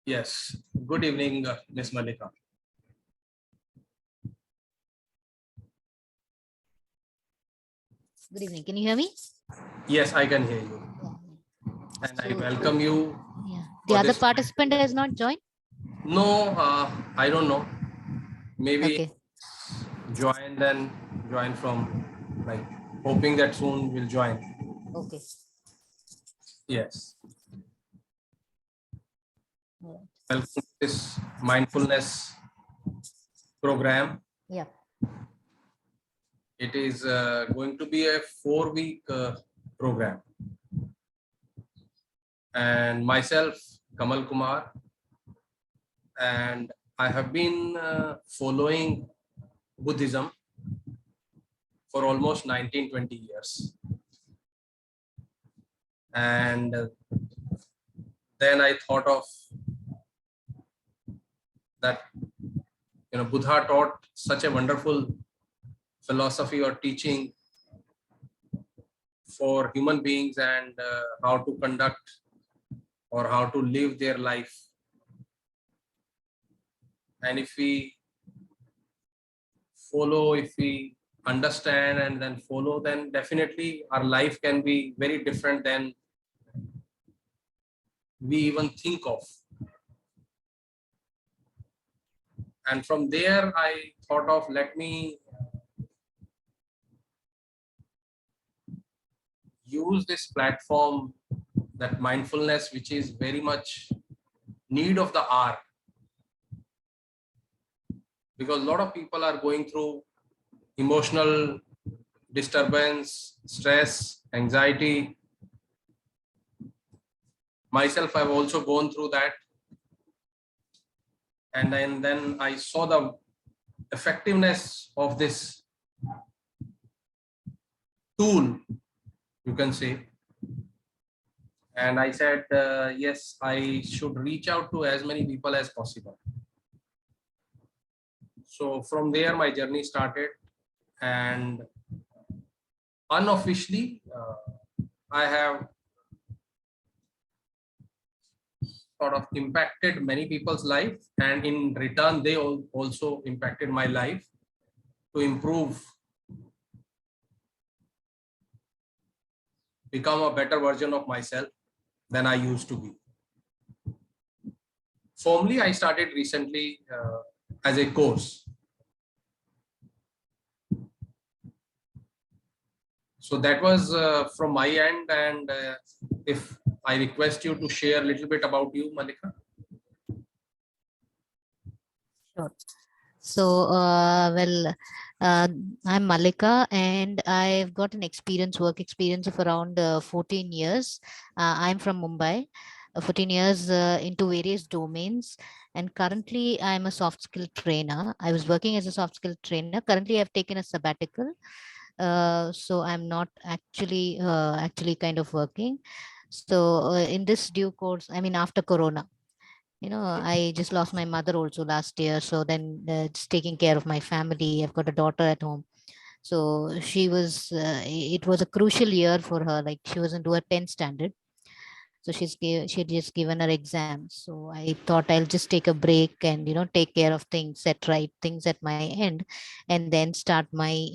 Yes. Good evening, Miss Malika. Good evening. Can you hear me? Yes, I can hear you. And I So, welcome you yeah. The for other this. participant has not joined? No, I don't know. Maybe Okay. join then join from like hoping that soon will join. Okay. Yes. All right. Welcome to this mindfulness program. Yeah. It is going to be a 4-week program. And myself, Kamal Kumar, and I have been following Buddhism for almost 19-20 years. And then I thought of that, Buddha taught such a wonderful philosophy or teaching for human beings and how to conduct or how to live their life. And if we follow, if we understand and then follow, then definitely our life can be very different than we even think of. And from there, I thought of let me use this platform, that mindfulness, which is very much need of the hour, because a lot of people are going through emotional disturbance, stress, anxiety. Myself, I've also gone through that. And then I saw the effectiveness of this tool, you can say. And I said, yes, I should reach out to as many people as possible. So from there, my journey started. And unofficially, I have sort of impacted many people's life, and in return they also impacted my life to improve, become a better version of myself than I used to be. Formally, I started recently as a course. So that was from my end. And if I request you to share a little bit about you, Malika. Sure. So, I'm Malika, and I've got an work experience of around 14 years. I'm from Mumbai, 14 years into various domains. And currently, I'm a soft skill trainer. I was working as a soft skill trainer. Currently, I've taken a sabbatical. So I'm not actually kind of working. So in this due course, I mean, after Corona, I just lost my mother also last year. So then just taking care of my family. I've got a daughter at home. So it was a crucial year for her. Like she was into her 10th standard. So she had just given her exams. So I thought I'll just take a break and, take care of things, set right things at my end, and then start my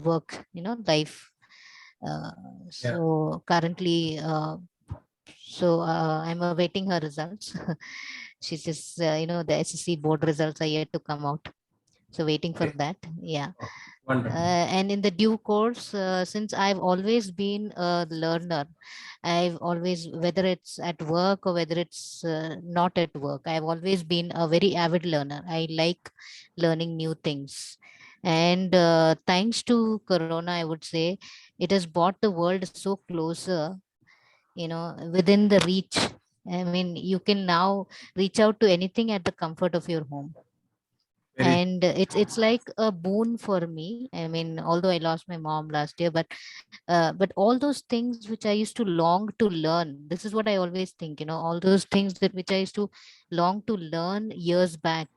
work, life. Uh, Yeah. so currently, I'm awaiting her results. She's just, the SSC board results are yet to come out. So waiting for Okay. that. Yeah. Wonderful. And in the due course, since I've always been a learner, I've always, whether it's at work or whether it's not at work, I've always been a very avid learner. I like learning new things. And thanks to Corona, I would say it has brought the world so closer, within the reach. I mean, you can now reach out to anything at the comfort of your home. Very And it's like a boon for me. I mean, although I lost my mom last year, but all those things which I used to long to learn, this is what I always think, all those things that which I used to long to learn years back,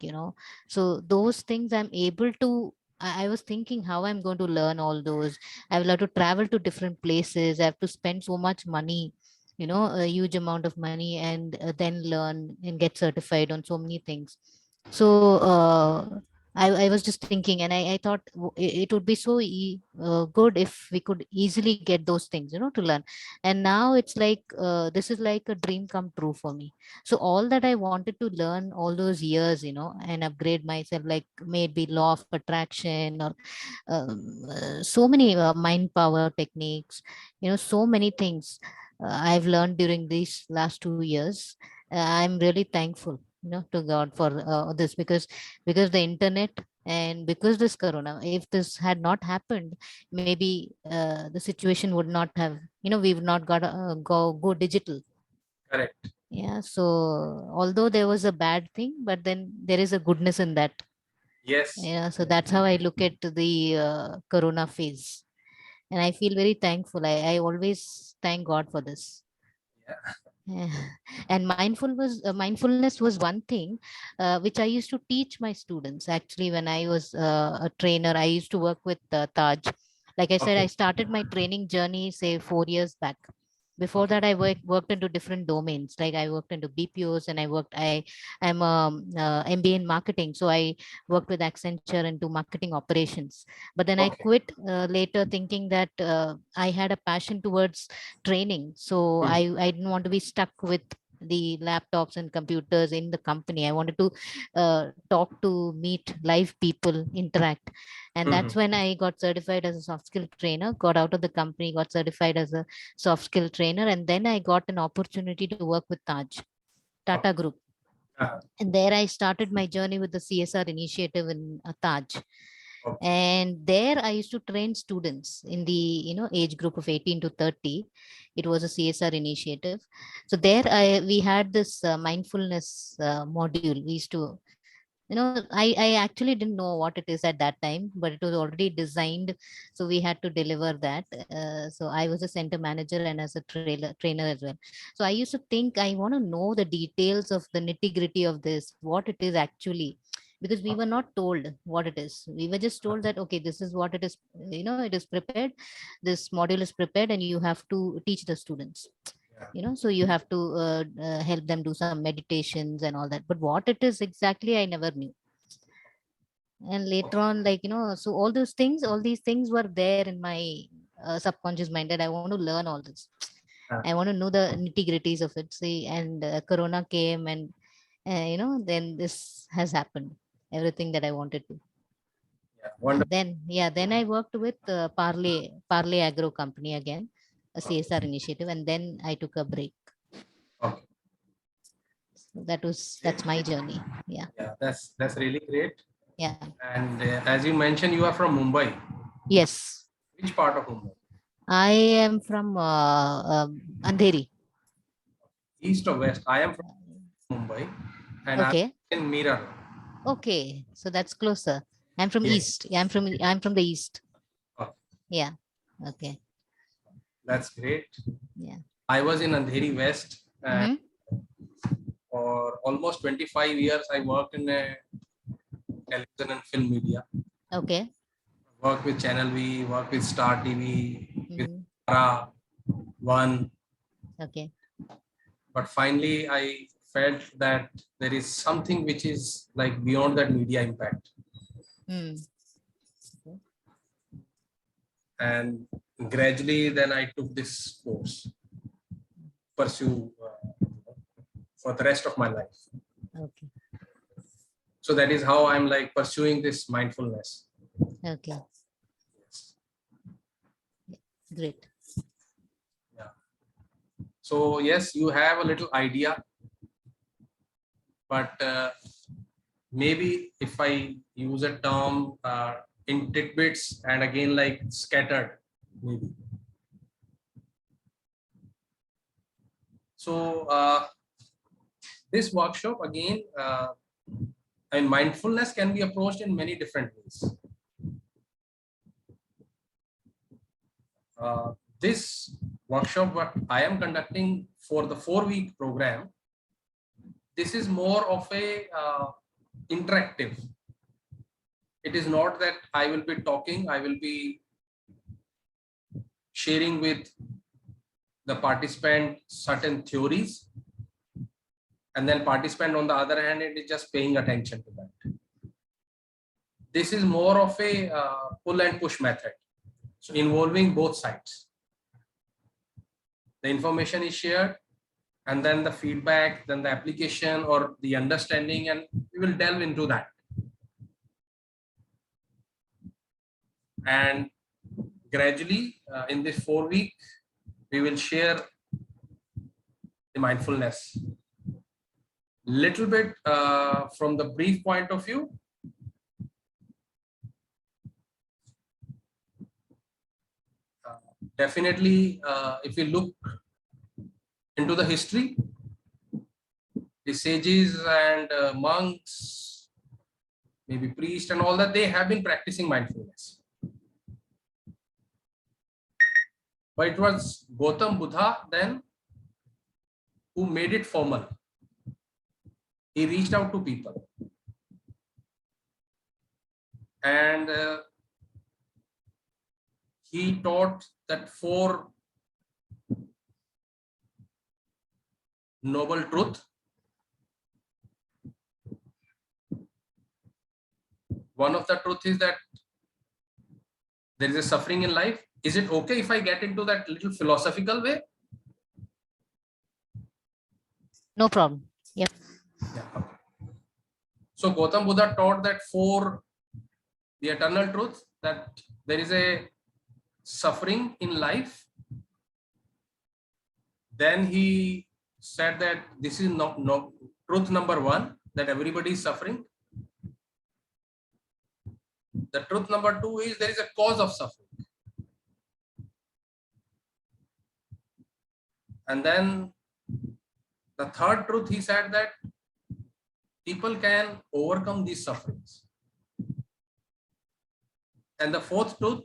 so those things I'm able to. I was thinking how I'm going to learn all those. I will have to travel to different places. I have to spend so much money a huge amount of money, and then learn and get certified on so many things. So I was just thinking, and I thought it would be so good if we could easily get those things, to learn. And now it's like, this is like a dream come true for me. So all that I wanted to learn all those years, and upgrade myself, like maybe law of attraction, or so many mind power techniques, so many things I've learned during these last 2 years. I'm really thankful, to God for this, because the internet, and because this corona, if this had not happened, maybe the situation would not have, we would not got go digital. Correct. Yeah, so although there was a bad thing, but then there is a goodness in that. Yes. Yeah, so that's how I look at the corona phase, and I feel very thankful. I always thank God for this. Yeah. Yeah. And mindfulness was one thing which I used to teach my students. Actually, when I was a trainer, I used to work with Taj. Like I said, I Okay. started my training journey, say, 4 years back. Before Okay. that, I worked into different domains. Like I worked into BPOs, and I'm MBA in marketing, so I worked with Accenture into marketing operations. But then I Okay. quit later, thinking that I had a passion towards training. So Hmm. I didn't want to be stuck with the laptops and computers in the company. I wanted to talk to, meet live people, interact. And Mhm. that's when I got certified as a soft skill trainer, got out of the company, got certified as a soft skill trainer. And then I got an opportunity to work with Tata Okay. Group. Uh-huh. And there I started my journey with the CSR initiative in Taj. Okay. And there I used to train students in the age group of 18 to 30. It was a CSR initiative. So there we had this mindfulness module. We used to, I actually didn't know what it is at that time, but it was already designed, so we had to deliver that. So I was a center manager and as a trainer as well. So I used to think, I want to know the details of the nitty gritty of this, what it is actually, because we were Okay. not told what it is. We were just told that, okay, this is what it is, it is prepared, this module is prepared, and you have to teach the students. Yeah. So you have to help them do some meditations and all that, but what it is exactly I never knew. And later Okay. on, like, so all these things were there in my subconscious mind, that I want to learn all this. Uh, I want to know the nitty gritties of it. See, and corona came, and then this has happened, everything that I wanted to. yeah. Wonderful. Then, yeah, then I worked with Parley Agro Company again, a Okay. CSR initiative, and then I took a break. Okay. So that's Great. my journey. Yeah. Yeah. That's really great. Yeah. And as you mentioned, you are from Mumbai. Yes. Which part of Mumbai? I am from Andheri. East or west? I am from Mumbai, and I'm Okay. in Mira. Okay. So that's closer. I'm from Yes. East. Yeah, I'm from the East. Okay. Yeah. Okay. That's great. Yeah. I was in Andheri West, and Mm-hmm. for almost 25 years, I worked in a television and film media. Okay. Worked with Channel V, worked with Star TV, with Mm-hmm. Tara, One. Okay. But finally, I felt that there is something which is like beyond that media impact. Mm. And gradually, then I took this course, pursue for the rest of my life. Okay. So that is how I'm like pursuing this mindfulness. Okay. Yes. Great. Yeah. So yes, you have a little idea, but maybe if I use a term in tidbits and again like scattered, maybe. So this workshop again, and mindfulness can be approached in many different ways. This workshop, what I am conducting for the 4-week program, this is more of a interactive. It is not that I will be talking, I will be sharing with the participant certain theories, and then participant on the other hand is just paying attention to that. This is more of a pull and push method, so involving both sides. The information is shared, and then the feedback, then the application or the understanding, and we will delve into that. And gradually in this 4 week, we will share the mindfulness. Little bit from the brief point of view. Definitely, if you look into the history, the sages and monks, maybe priests and all that, they have been practicing mindfulness. But it was Gautam Buddha then who made it formal. He reached out to people. And he taught that 4 noble truth. One of the truth is that there is a suffering in life. Is it okay if I get into that little philosophical way? No problem. Yep. Yeah. So Gautam Buddha taught that 4, the eternal truth, that there is a suffering in life. Then he said that this is no truth number 1, that everybody is suffering. The truth number 2 is there is a cause of suffering. And then the third truth, he said that people can overcome these sufferings. And the 4th truth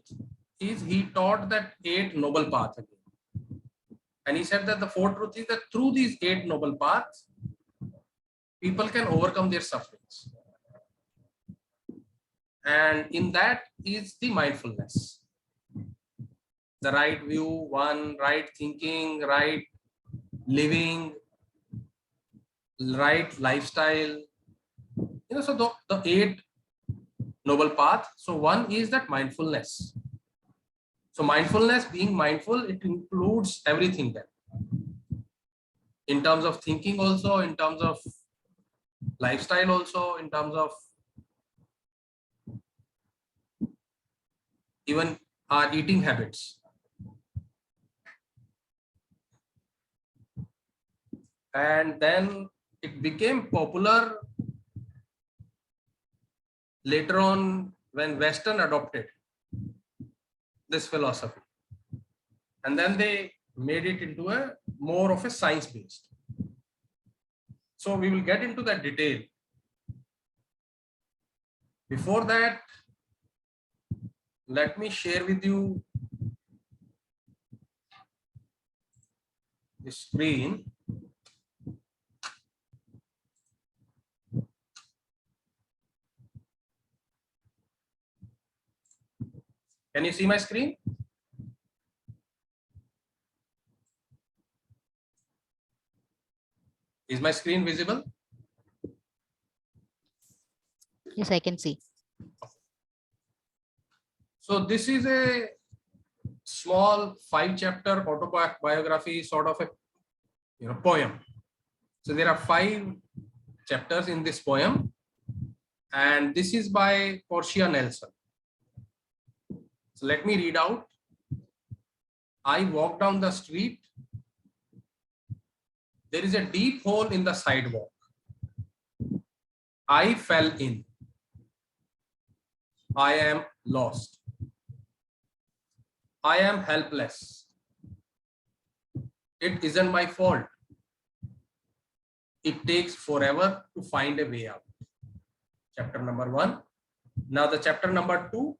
is he taught that 8 noble paths again. And he said that the 4th truth is that through these 8 noble paths, people can overcome their sufferings. And in that is the mindfulness. The right view, right thinking, right living, right lifestyle. So the 8 noble path. So one is that mindfulness. So mindfulness, being mindful, it includes everything there. In terms of thinking also, in terms of lifestyle also, in terms of even our eating habits. And then it became popular later on when Western adopted this philosophy. And then they made it into a more of a science-based. So we will get into that detail. Before that, let me share with you the screen. Can you see my screen? Is my screen visible? Yes, I can see. So this is a small 5-chapter autobiography, sort of a poem. So there are 5 chapters in this poem, and this is by Portia Nelson. So let me read out. I walk down the street. There is a deep hole in the sidewalk. I fell in. I am lost. I am helpless. It isn't my fault. It takes forever to find a way out. Chapter number 1. Now the chapter number 2.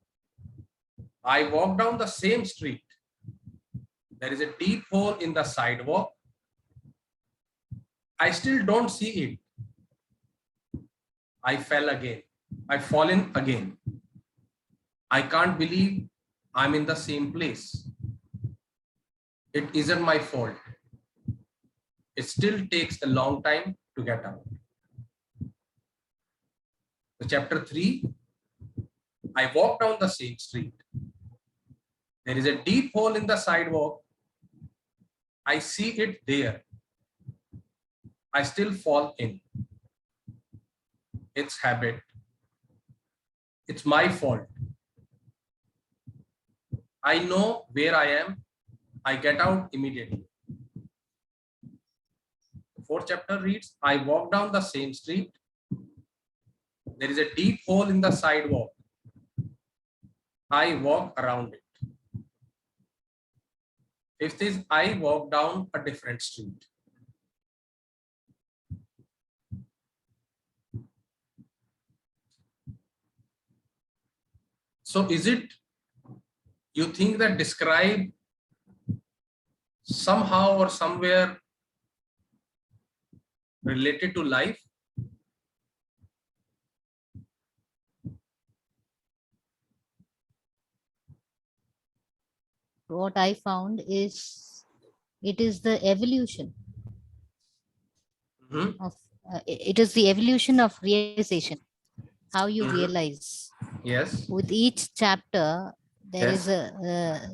I walk down the same street. There is a deep hole in the sidewalk. I still don't see it. I fell again. I've fallen again. I can't believe I'm in the same place. it isn't my fault. It still takes a long time to get out. The chapter 3, I walk down the same street. There is a deep hole in the sidewalk. I see it there. I still fall in. It's habit. It's my fault. I know where I am. I get out immediately. The fourth chapter reads, I walk down the same street. There is a deep hole in the sidewalk. I walk around it. Fifth is, I walk down a different street. So is it, you think that describe somehow or somewhere related to life? What I found is it is the evolution of it is the evolution of realization, how you realize. Yes. With each chapter, there is Yes.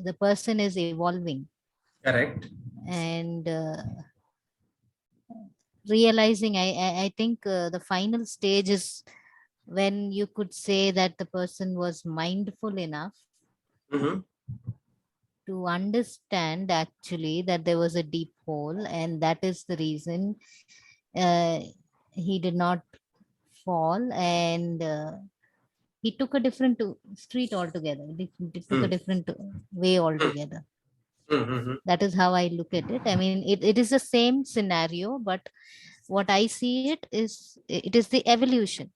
the person is evolving Correct. and realizing. I think the final stage is when you could say that the person was mindful enough to understand actually that there was a deep hole, and that is the reason uh, he did not fall, and he took a different street altogether. He took a different way altogether. That is how I look at it. I mean, it is the same scenario, but what I see it is the evolution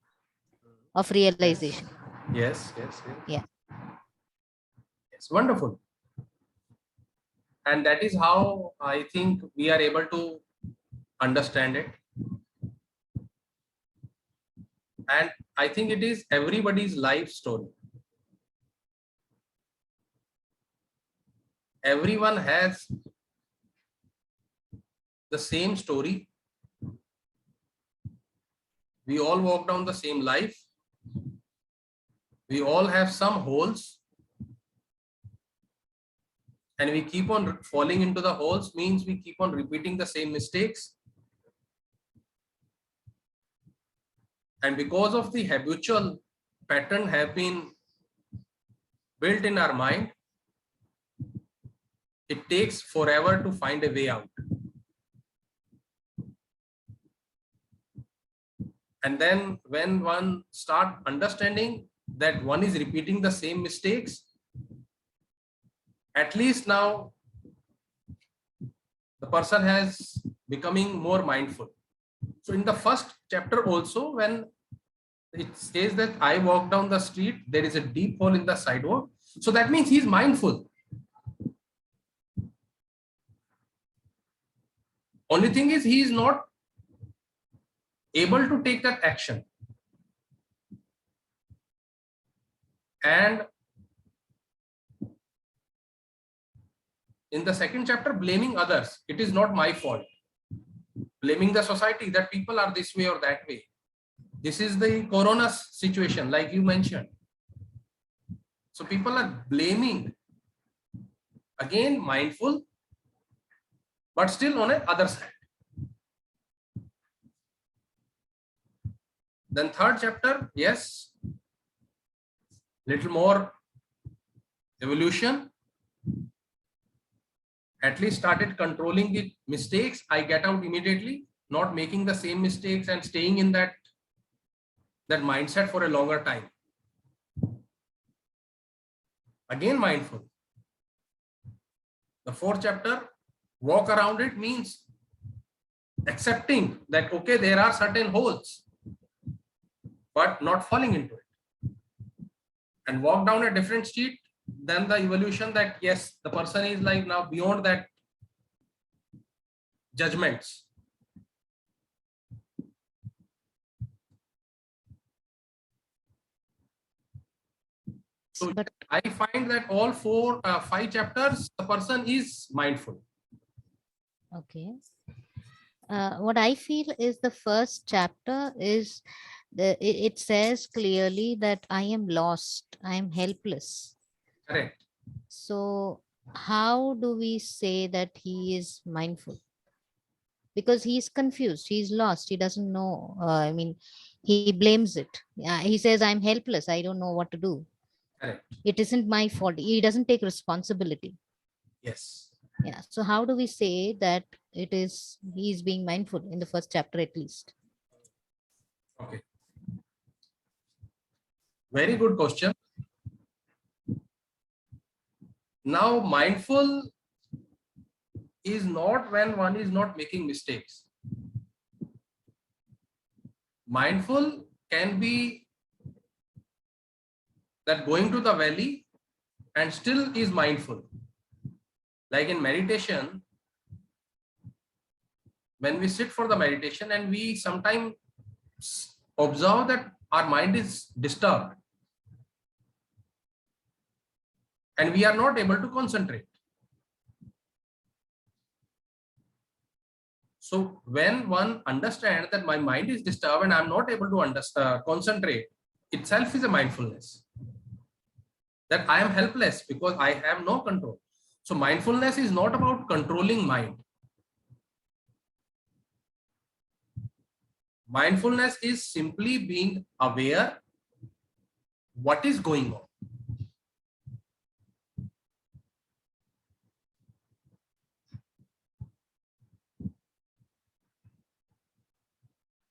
of Yes. realization. Yes. Yes. Yeah. Yes. Wonderful. And that is how I think we are able to understand it. And I think it is everybody's life story. Everyone has the same story. We all walk down the same life. We all have some holes. And we keep on falling into the holes, means we keep on repeating the same mistakes. And because of the habitual pattern have been built in our mind, it takes forever to find a way out. And then when one start understanding that one is repeating the same mistakes, at least now the person has becoming more mindful. So in the first chapter also, when it says that I walk down the street, there is a deep hole in the sidewalk. So that means he's mindful. Only thing is he is not able to take that action. And in the second chapter, blaming others. It is not my fault. Blaming the society that people are this way or that way. This is the corona situation, like you mentioned. So people are blaming. Again, mindful, but still on the other side. Then third chapter, yes, little more evolution. At least started controlling the mistakes. I get out immediately, not making the same mistakes and staying in that mindset for a longer time. Again, mindful. The fourth chapter, walk around it, means accepting that, okay, there are certain holes, but not falling into it. And walk down a different street, then the evolution that, yes, the person is like now beyond that judgments. So But I find that all 5 chapters, the person is mindful. Okay. What I feel is the first chapter is it says clearly that I am lost, I am helpless. Correct. So how do we say that he is mindful? Because he's confused, he's lost, he doesn't know. I mean, he blames it. He says, I'm helpless, I don't know what to do. Correct. It isn't my fault. He doesn't take responsibility. Yes. Yeah. So how do we say that it is he's being mindful in the first chapter at least? Okay. Very good question. Now, mindful is not when one is not making mistakes. Mindful can be that going to the valley and still is mindful. Like in meditation, when we sit for the meditation and we sometimes observe that our mind is disturbed and we are not able to concentrate. So when one understands that my mind is disturbed and I'm not able to concentrate, itself is a mindfulness. That I am helpless because I have no control. So mindfulness is not about controlling mind. Mindfulness is simply being aware what is going on.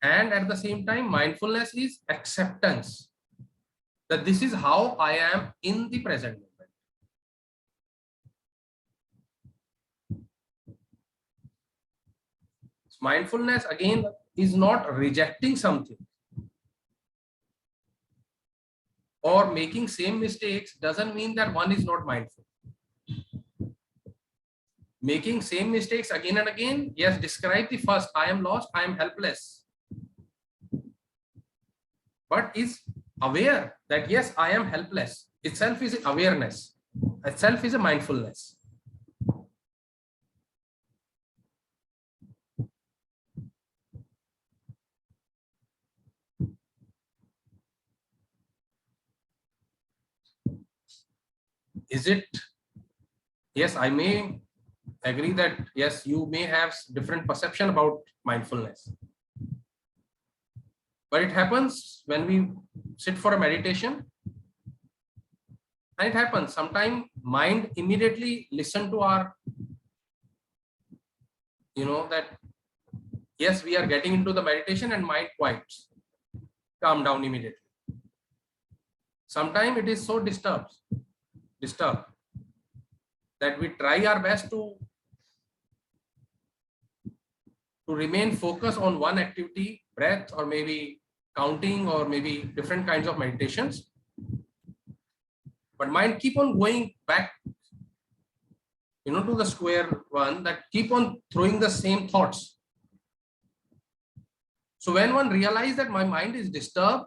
And at the same time, mindfulness is acceptance that this is how I am in the present moment. Mindfulness again is not rejecting something or making same mistakes doesn't mean that one is not mindful. Making same mistakes again and again, yes, describe the first, I am lost, I am helpless, but is aware that yes, I am helpless itself is awareness, itself is a mindfulness. Is it? Yes, I may agree that yes, you may have different perception about mindfulness, but it happens when we sit for a meditation, and it happens sometimes mind immediately listen to our, that yes, we are getting into the meditation and mind quiets, calm down immediately. Sometimes it is so disturbed that we try our best to remain focused on one activity, breath, or maybe counting, or maybe different kinds of meditations. But mind keep on going back, to the square one, that keep on throwing the same thoughts. So when one realizes that my mind is disturbed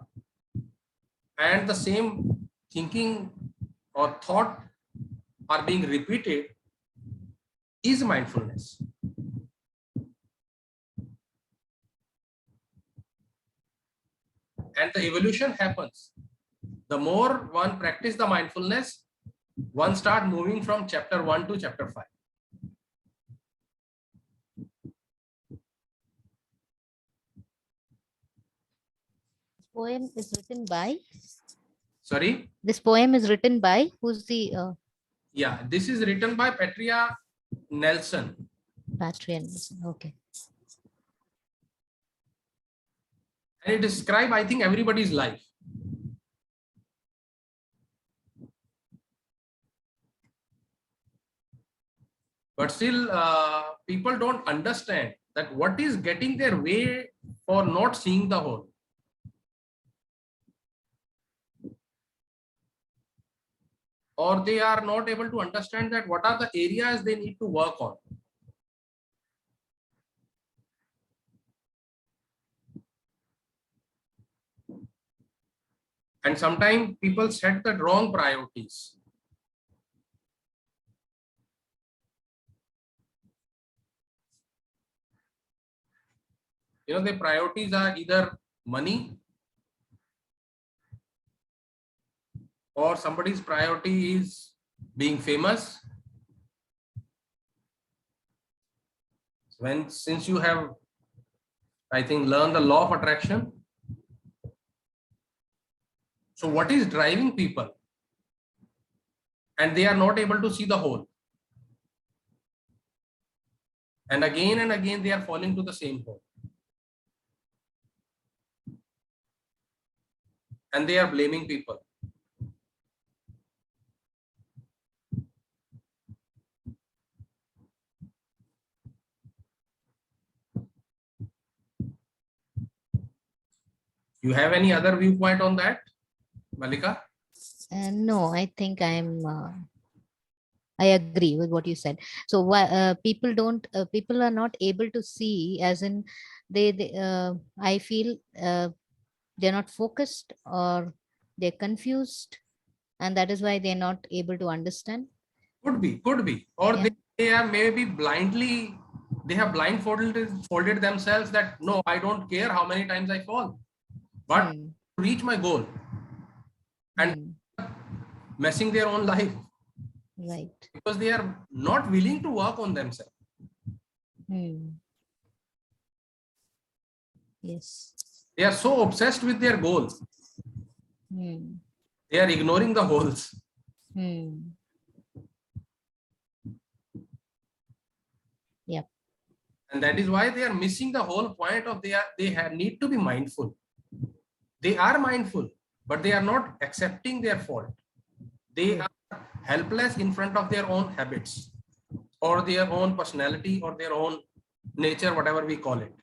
and the same thinking or thought are being repeated, is mindfulness. And the evolution happens. The more one practice the mindfulness, one start moving from chapter 1 to chapter 5. Poem is written by? Sorry? This poem is written by? Who's the? Yeah, this is written by Patria Nelson. Patria Nelson. Okay. And it describes, I think, everybody's life. But still, people don't understand that what is getting their way for not seeing the whole. Or they are not able to understand that what are the areas they need to work on. And sometimes people set the wrong priorities. Their priorities are either money, or somebody's priority is being famous. Since you have, I think, learned the law of attraction. So what is driving people? And they are not able to see the whole. And again they are falling to the same hole. And they are blaming people. You have any other viewpoint on that, Malika? No, I think I agree with what you said. So people are not able to see, as in I feel they're not focused, or they're confused, and that is why they're not able to understand. Could be. Or Yeah. they are maybe blindly, they have folded themselves that no, I don't care how many times I fall, but reach my goal, and messing their own life. Right. Because they are not willing to work on themselves. Yes. They are so obsessed with their goals. They are ignoring the holes. Yep. And that is why they are missing the whole point of need to be mindful. They are mindful, but they are not accepting their fault. They are helpless in front of their own habits, or their own personality, or their own nature, whatever we call it.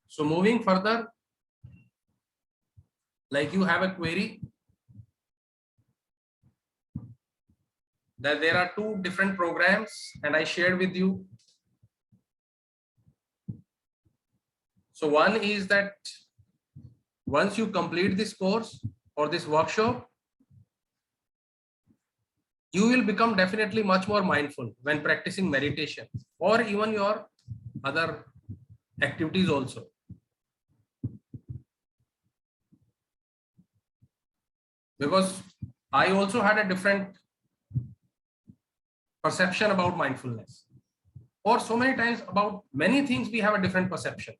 So moving further, like you have a query that there are two different programs, and I shared with you. So one is that once you complete this course or this workshop, you will become definitely much more mindful when practicing meditation, or even your other activities also. Because I also had a different perception about mindfulness, or so many times about many things we have a different perception.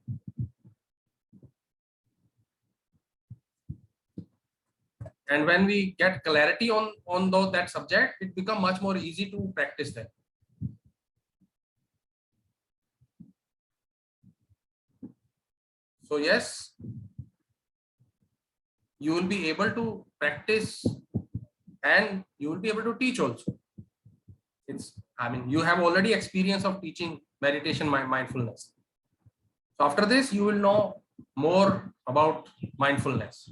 And when we get clarity on that subject, it becomes much more easy to practice that. So yes, you will be able to practice, and you will be able to teach also. You have already experience of teaching meditation, mindfulness. So after this, you will know more about mindfulness.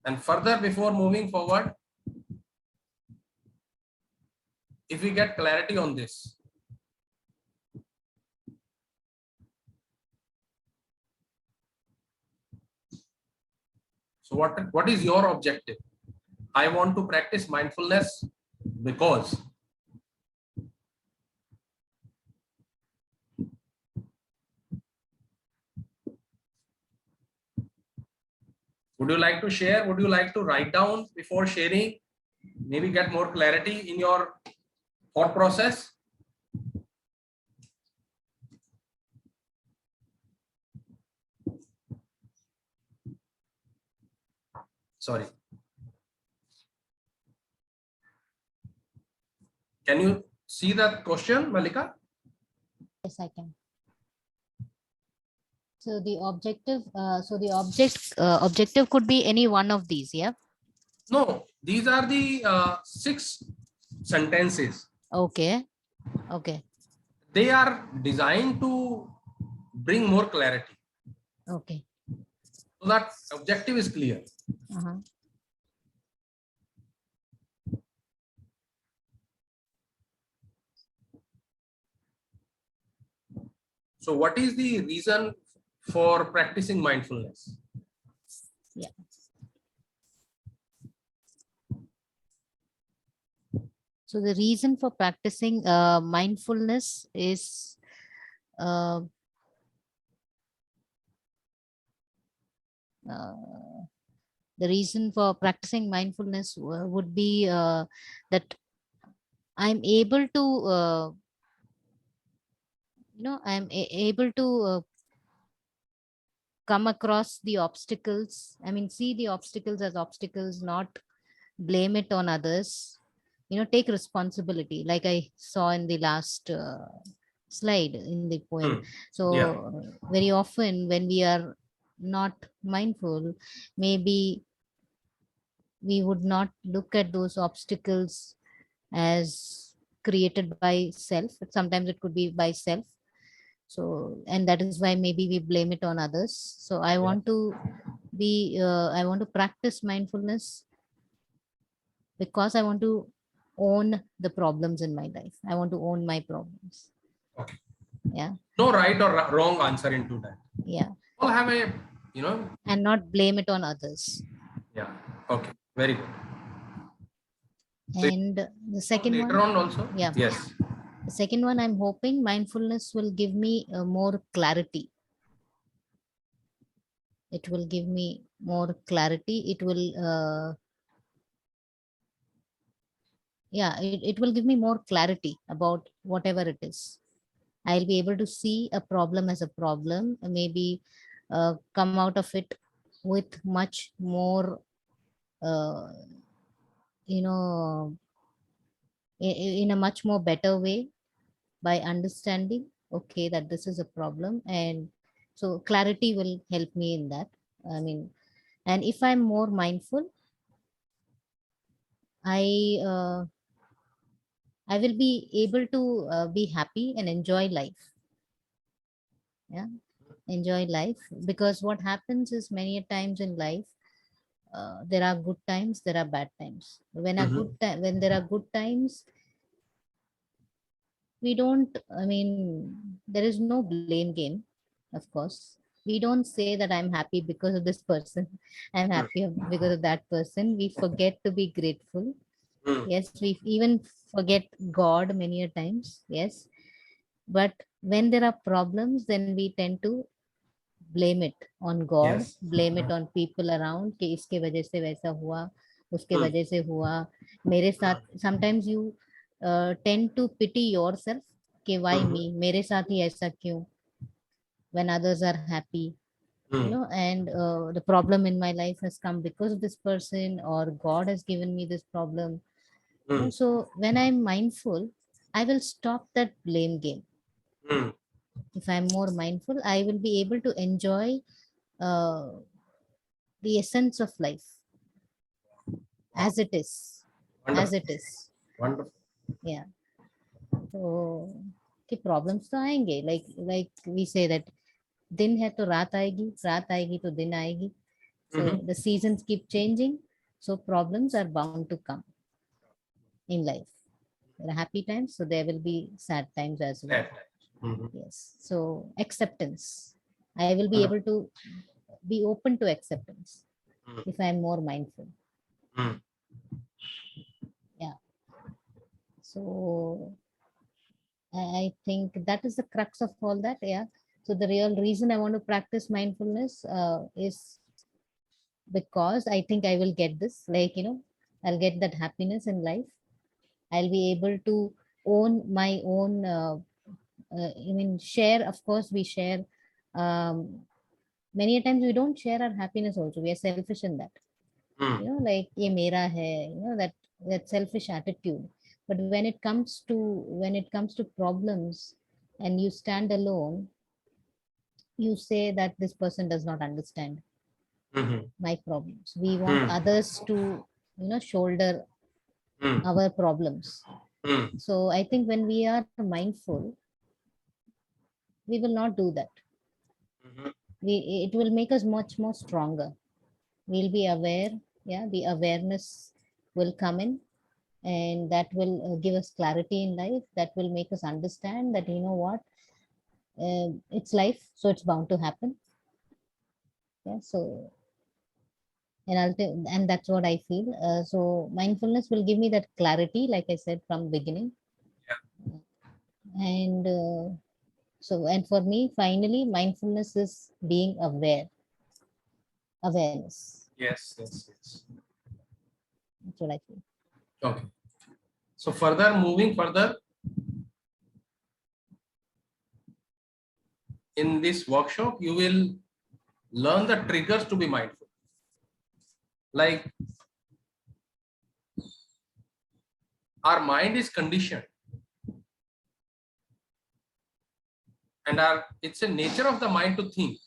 And further, before moving forward, if we get clarity on this, so what is your objective? I want to practice mindfulness because. Would you like to share? Would you like to write down before sharing? Maybe get more clarity in your thought process. Sorry. Can you see that question, Malika? Yes, I can. So the objective could be any one of these, yeah? No, these are the 6 sentences. Okay. Okay. They are designed to bring more clarity. Okay. So that objective is clear. So what is the reason for practicing mindfulness? Yeah. So the reason for practicing mindfulness is uh, the reason for practicing mindfulness would be that I'm able to, able to come across the obstacles. I mean, see the obstacles as obstacles, not blame it on others. Take responsibility, like I saw in the last slide in the poem. Yeah. So very often when we are not mindful, maybe we would not look at those obstacles as created by self. Sometimes it could be by self. So, and that is why maybe we blame it on others. So I want to I want to practice mindfulness because I want to own the problems in my life. I want to own my problems. Okay. Yeah. No right or wrong answer into that. Yeah. All have a, And not blame it on others. yeah. Okay. Very good. So And the second later one, on also. yeah. Yes. The second one, I'm hoping mindfulness will give me more clarity. It will give me more clarity. It will, it will give me more clarity about whatever it is. I'll be able to see a problem as a problem, maybe come out of it with much more, uh, you know, in a much more better way by understanding, okay, that this is a problem. And so clarity will help me in that. I mean, and if I'm more mindful, I I will be able to be happy and enjoy life. Yeah, enjoy life, because what happens is many a times in life, there are good times, there are bad times. When there are good times, we don't, I mean, there is no blame game, of course. We don't say that I'm happy because of this person, I'm happy because of that person. We forget to be grateful. Yes, we even forget God many a times. Yes, but when there are problems, then we tend to blame it on God, Yes. blame it on people around कि इसके वजह से वैसा हुआ, उसके Hmm. वजह से हुआ, मेरे साथ. Sometimes you tend to pity yourself कि why me, मेरे साथ ही ऐसा क्यों, when others are happy, and the problem in my life has come because of this person, or God has given me this problem. So when I'm mindful, I will stop that blame game. If I'm more mindful, I will be able to enjoy uh, the essence of life as it is. As Wonderful. it is. Wonderful. Yeah. So कि problems तो आएंगे, like we say that दिन है तो रात आएगी तो दिन आएगी. So the seasons keep changing, so problems are bound to come in life. There are happy times, so there will be sad times as well. Yes. So acceptance. I will be able to be open to acceptance if I am more mindful. Yeah. So I think that is the crux of all that. Yeah. So the real reason I want to practice mindfulness is because I think I will get this, like, I'll get that happiness in life. I'll be able to own my own, I mean, share. Of course, we share. Many a times we don't share our happiness also. We are selfish in that. Like, ye mera hai, that selfish attitude. But when it comes to problems and you stand alone, you say that this person does not understand my problems. We want others to, shoulder our problems. So I think when we are mindful, we will not do that. It will make us much more stronger. We'll be aware. Yeah, the awareness will come in, and that will give us clarity in life. That will make us understand that, you know what, it's life, so it's bound to happen. Yeah, so and that's what I feel. So mindfulness will give me that clarity, like I said from beginning. And and for me, finally, mindfulness is being awareness. Yes, yes, yes. That's what I feel. Okay. So further, moving further in this workshop, you will learn the triggers to be mindful. Like our mind is conditioned, and it's a nature of the mind to think.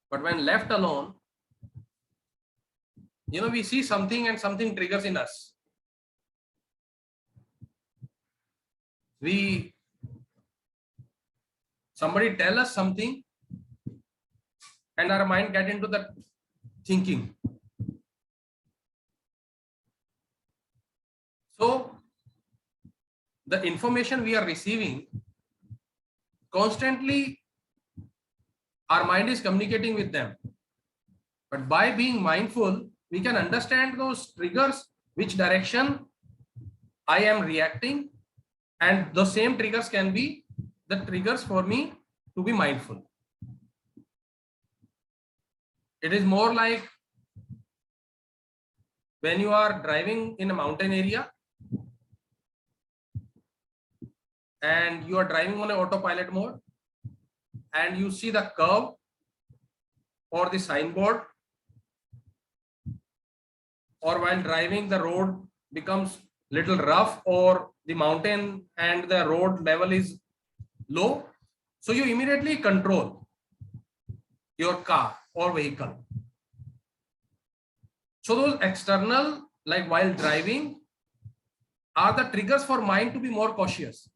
But when left alone, we see something and something triggers in us. Somebody tell us something, and our mind get into the thinking. So the information we are receiving constantly, our mind is communicating with them. But by being mindful, we can understand those triggers, which direction I am reacting, and the same triggers can be the triggers for me to be mindful. It is more like when you are driving in a mountain area and you are driving on an autopilot mode, and you see the curve or the signboard, or while driving the road becomes little rough, or the mountain and the road level is low, so you immediately control your car or vehicle. So those external, like while driving, are the triggers for mind to be more cautious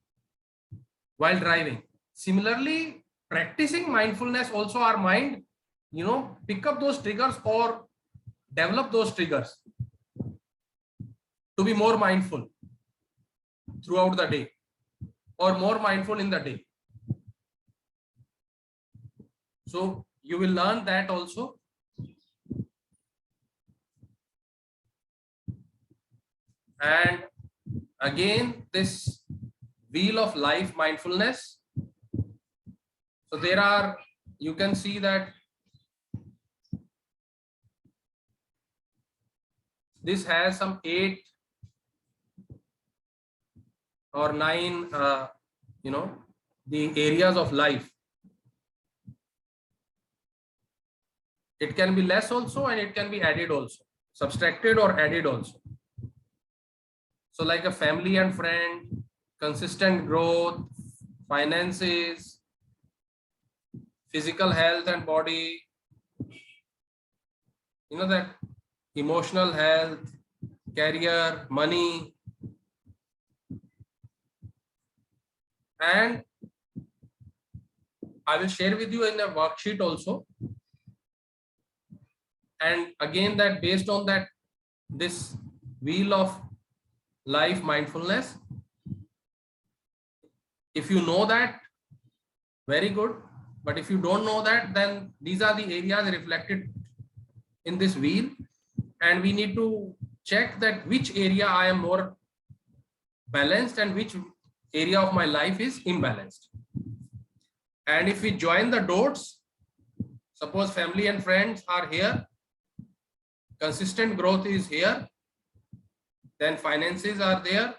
while driving. Similarly, practicing mindfulness also, our mind pick up those triggers or develop those triggers to be more mindful throughout the day, or more mindful in the day. So you will learn that also. And again, this wheel of life mindfulness. So you can see that this has some 8 or 9, the areas of life. It can be less also, and it can be added also, subtracted or added also. So like a family and friend, consistent growth, finances, physical health and body, that emotional health, career, money. And I will share with you in a worksheet also. And again, that based on that, this wheel of life mindfulness, if you know that, very good. But if you don't know that, then these are the areas reflected in this wheel, and we need to check that which area I am more balanced and which area of my life is imbalanced. And if we join the dots, suppose family and friends are here, consistent growth is here, then finances are there.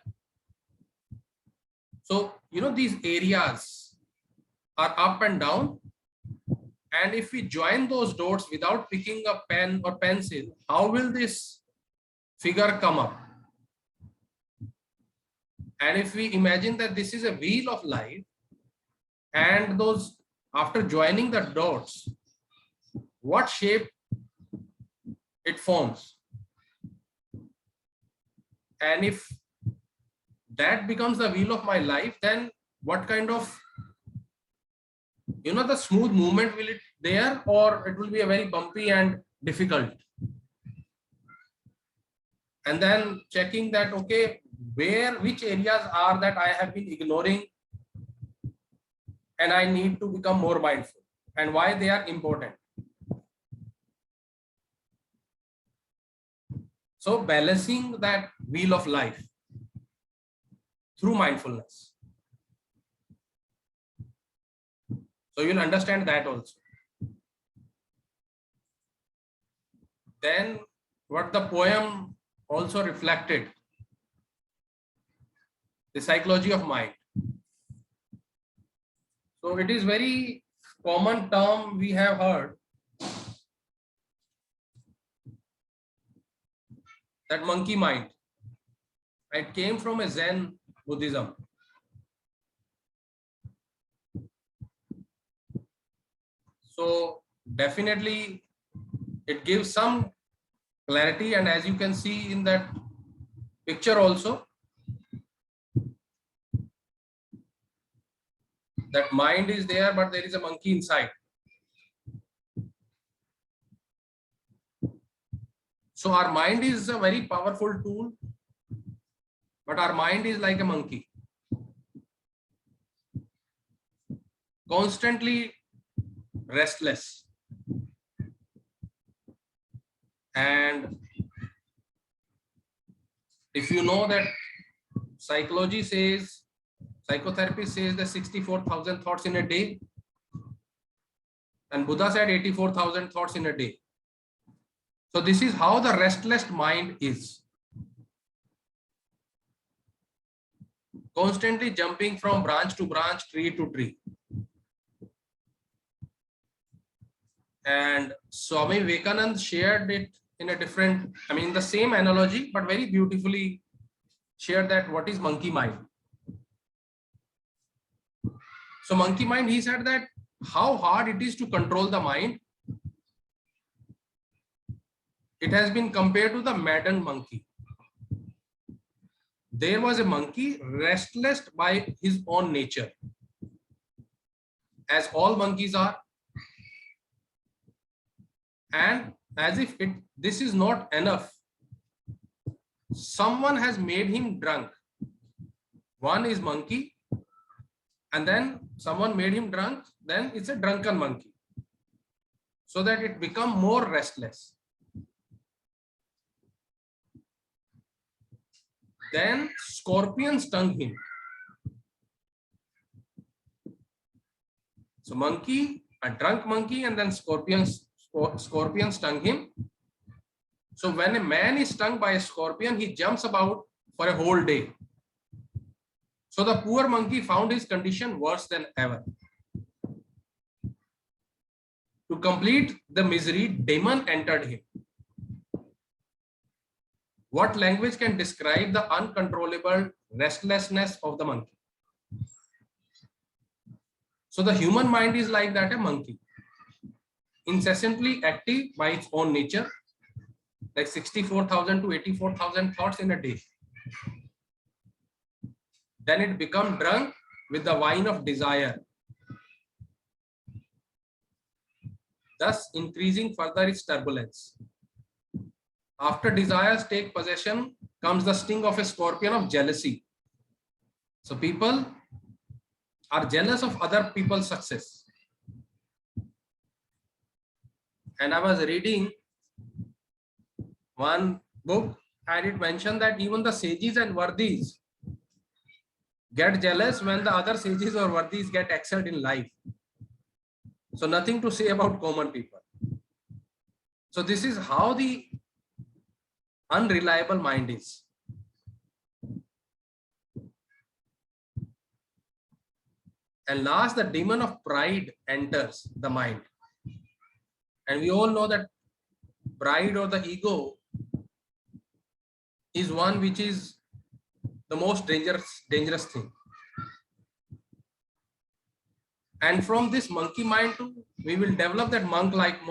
So these areas are up and down, and if we join those dots without picking a pen or pencil, how will this figure come up? And if we imagine that this is a wheel of life, and those, after joining the dots, what shape it forms, and if that becomes the wheel of my life, then what kind of the smooth movement will it there, or it will be a very bumpy and difficult. And then checking that, okay, which areas are that I have been ignoring, and I need to become more mindful, and why they are important. So balancing that wheel of life through mindfulness. So you'll understand that also. Then what the poem also reflected, the psychology of mind. So it is very common term we have heard, that monkey mind. It came from a Zen Buddhism. So definitely it gives some clarity, and as you can see in that picture also, that mind is there, but there is a monkey inside. So our mind is a very powerful tool, but our mind is like a monkey, constantly restless. And if you know that psychology says, psychotherapy says that 64,000 thoughts in a day, and Buddha said 84,000 thoughts in a day. So this is how the restless mind is. Constantly jumping from branch to branch, tree to tree. And Swami Vivekananda shared it in a different, I mean, the same analogy, but very beautifully shared that what is monkey mind. So monkey mind, he said that how hard it is to control the mind. It has been compared to the maddened monkey. There was a monkey restless by his own nature, as all monkeys are. And as if this is not enough, someone has made him drunk. One is monkey, and then someone made him drunk, then it's a drunken monkey, so that it become more restless. Then scorpion stung him. So monkey, a drunk monkey, and then scorpion stung him. So when a man is stung by a scorpion, he jumps about for a whole day. So the poor monkey found his condition worse than ever. To complete the misery, demon entered him. What language can describe the uncontrollable restlessness of the monkey? So the human mind is like that, a monkey, incessantly active by its own nature, like 64,000 to 84,000 thoughts in a day. Then it becomes drunk with the wine of desire, thus increasing further its turbulence. After desires take possession comes the sting of a scorpion of jealousy. So people are jealous of other people's success. And I was reading one book, and it mentioned that even the sages and vardis get jealous when the other sages or vardis get excelled in life. So nothing to say about common people. So this is how the unreliable mind is. And last, the demon of pride enters the mind. And we all know that pride or the ego is one which is the most dangerous thing. And from this monkey mind too, we will develop that monk-like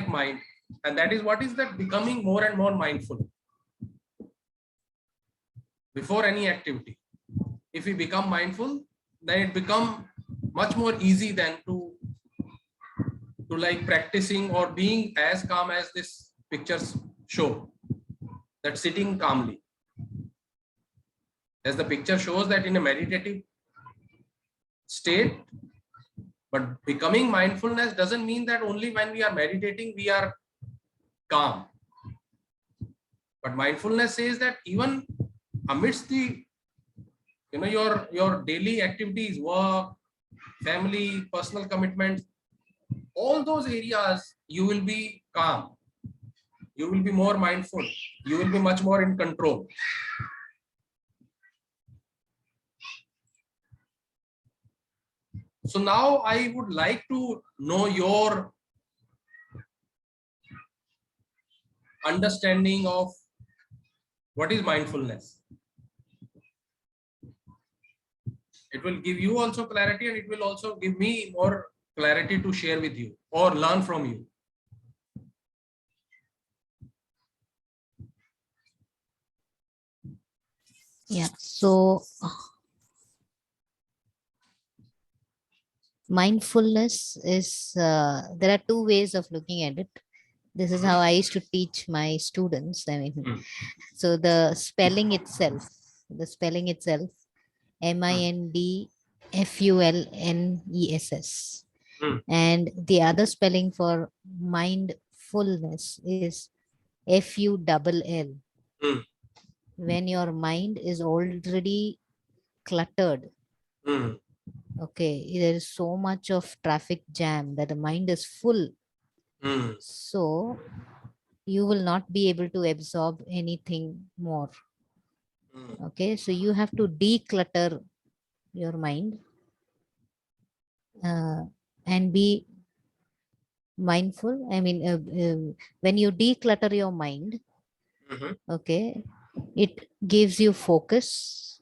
mind. And that is what is that becoming more and more mindful before any activity. If we become mindful, then it become much more easy than to like practicing or being as calm as this pictures show, that sitting calmly. As the picture shows that in a meditative state. But becoming mindfulness doesn't mean that only when we are meditating, we are calm. But mindfulness says that even amidst the, your daily activities, work, family, personal commitments, all those areas, you will be calm. You will be more mindful. You will be much more in control. So now I would like to know your understanding of what is mindfulness. It will give you also clarity, and it will also give me more clarity to share with you or learn from you. Yeah, so mindfulness is, there are two ways of looking at it. This is how I used to teach my students. I mean, so the spelling itself, Mindfulness. And the other spelling for mindfulness is FULL. When your mind is already cluttered, okay, there is so much of traffic jam that the mind is full. So you will not be able to absorb anything more. Okay, so you have to declutter your mind and be mindful. I mean, when you declutter your mind, okay, it gives you focus,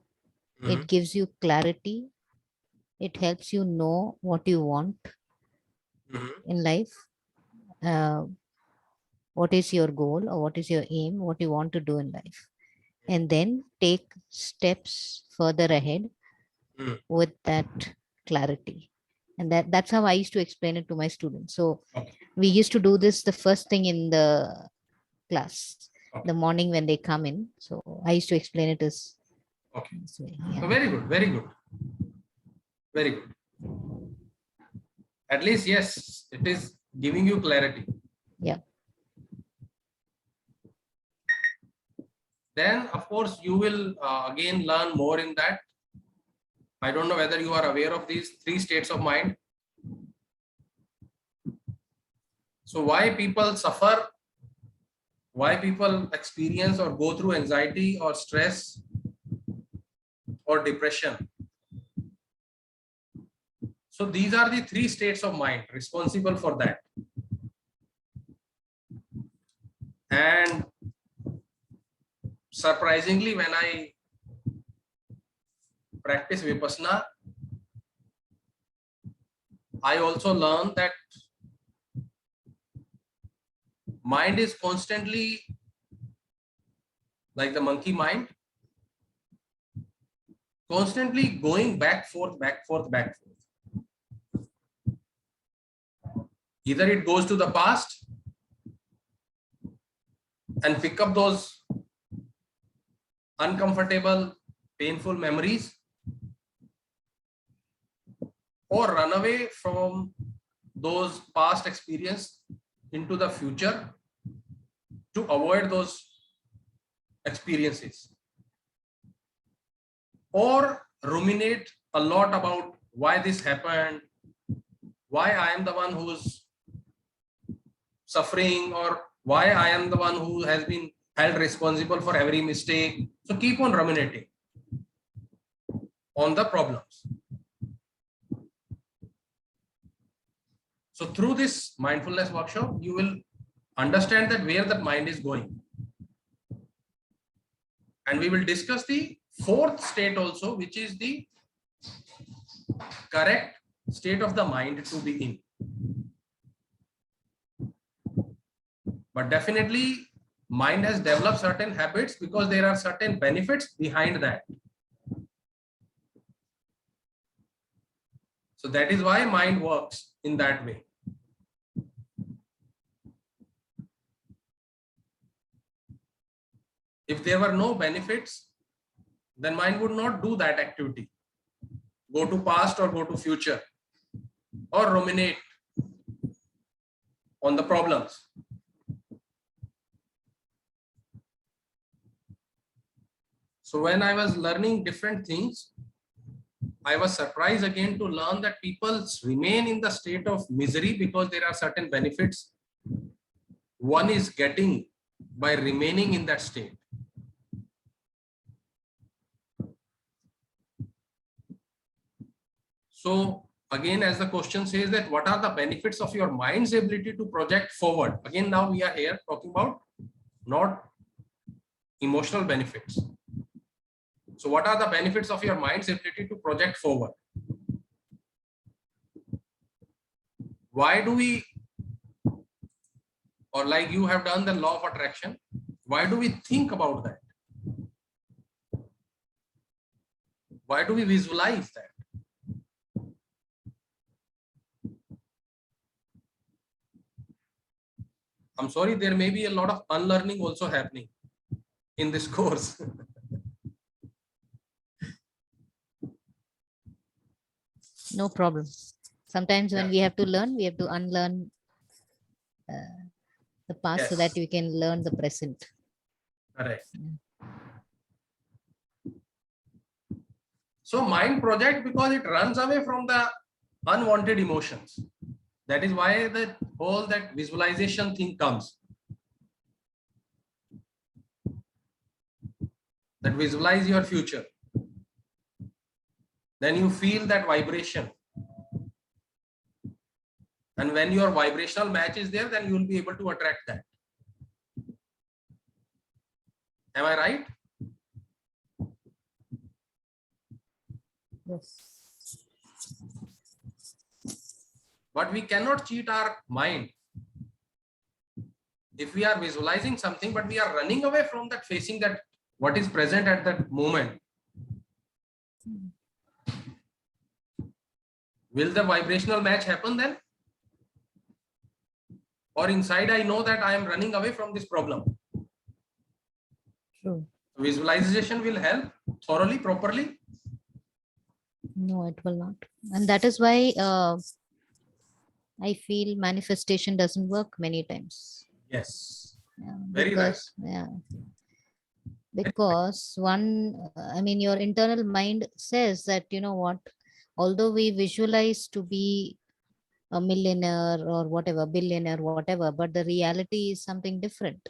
it gives you clarity, it helps you know what you want in life, what is your goal or what is your aim, what you want to do in life, and then take steps further ahead with that clarity. And that's how I used to explain it to my students. So we used to do this the first thing in the class, the morning when they come in. So I used to explain it as this way. Yeah. So very good, very good, very good. At least, yes, it is giving you clarity. Yeah. Then, of course, you will again learn more in that. I don't know whether you are aware of these 3 states of mind. So why people suffer, why people experience or go through anxiety or stress or depression. So these are the 3 states of mind responsible for that. And surprisingly, when I practice Vipassana, I also learned that mind is constantly like the monkey mind, constantly going back, forth, back, forth, back, forth. Either it goes to the past and pick up those uncomfortable, painful memories, or run away from those past experience into the future to avoid those experiences, or ruminate a lot about why this happened, why I am the one who's suffering, or why I am the one who has been held responsible for every mistake. So keep on ruminating on the problems. So through this mindfulness workshop, you will understand that where the mind is going. And we will discuss the 4th state also, which is the correct state of the mind to be in. But definitely, mind has developed certain habits because there are certain benefits behind that. So that is why mind works in that way. If there were no benefits, then mind would not do that activity. go to past or go to future, or ruminate on the problems. So when I was learning different things, I was surprised again to learn that people remain in the state of misery because there are certain benefits one is getting by remaining in that state. So again, as the question says, that what are the benefits of your mind's ability to project forward? Again, now we are here talking about not emotional benefits. So what are the benefits of your mind's ability to project forward? Why do we, or like you have done the law of attraction, why do we think about that? Why do we visualize that? I'm sorry, there may be a lot of unlearning also happening in this course. No problem. Sometimes when we have to learn, we have to unlearn the past so that we can learn the present. Correct. So mind project because it runs away from the unwanted emotions. That is why the whole that visualization thing comes. That visualize your future. Then you feel that vibration. And when your vibrational match is there, then you will be able to attract that. Am I right? Yes. But we cannot cheat our mind. If we are visualizing something, but we are running away from that, facing that what is present at that moment, will the vibrational match happen then? Or inside I know that I am running away from this problem. True. Visualization will help thoroughly, properly. No, it will not. And that is why I feel manifestation doesn't work many times. Yes. Yeah, Very right. Yeah. Because your internal mind says that, you know what, although we visualize to be a millionaire or whatever, billionaire, whatever, but the reality is something different.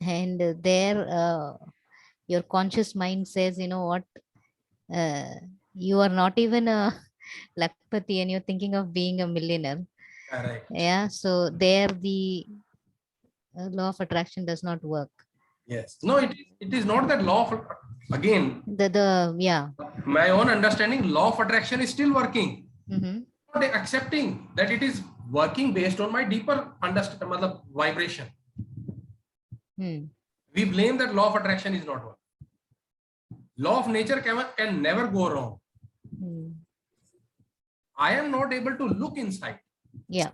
And there, your conscious mind says, you know what, you are not even a lakpati and you're thinking of being a millionaire. Correct. Yeah. So there, the law of attraction does not work. Yes. No, it is not that law of, again, yeah. my own understanding, law of attraction is still working. Mm-hmm. Not accepting that it is working based on my deeper understanding, vibration. We blame that law of attraction is not working. Law of nature can never go wrong. I am not able to look inside. Yeah.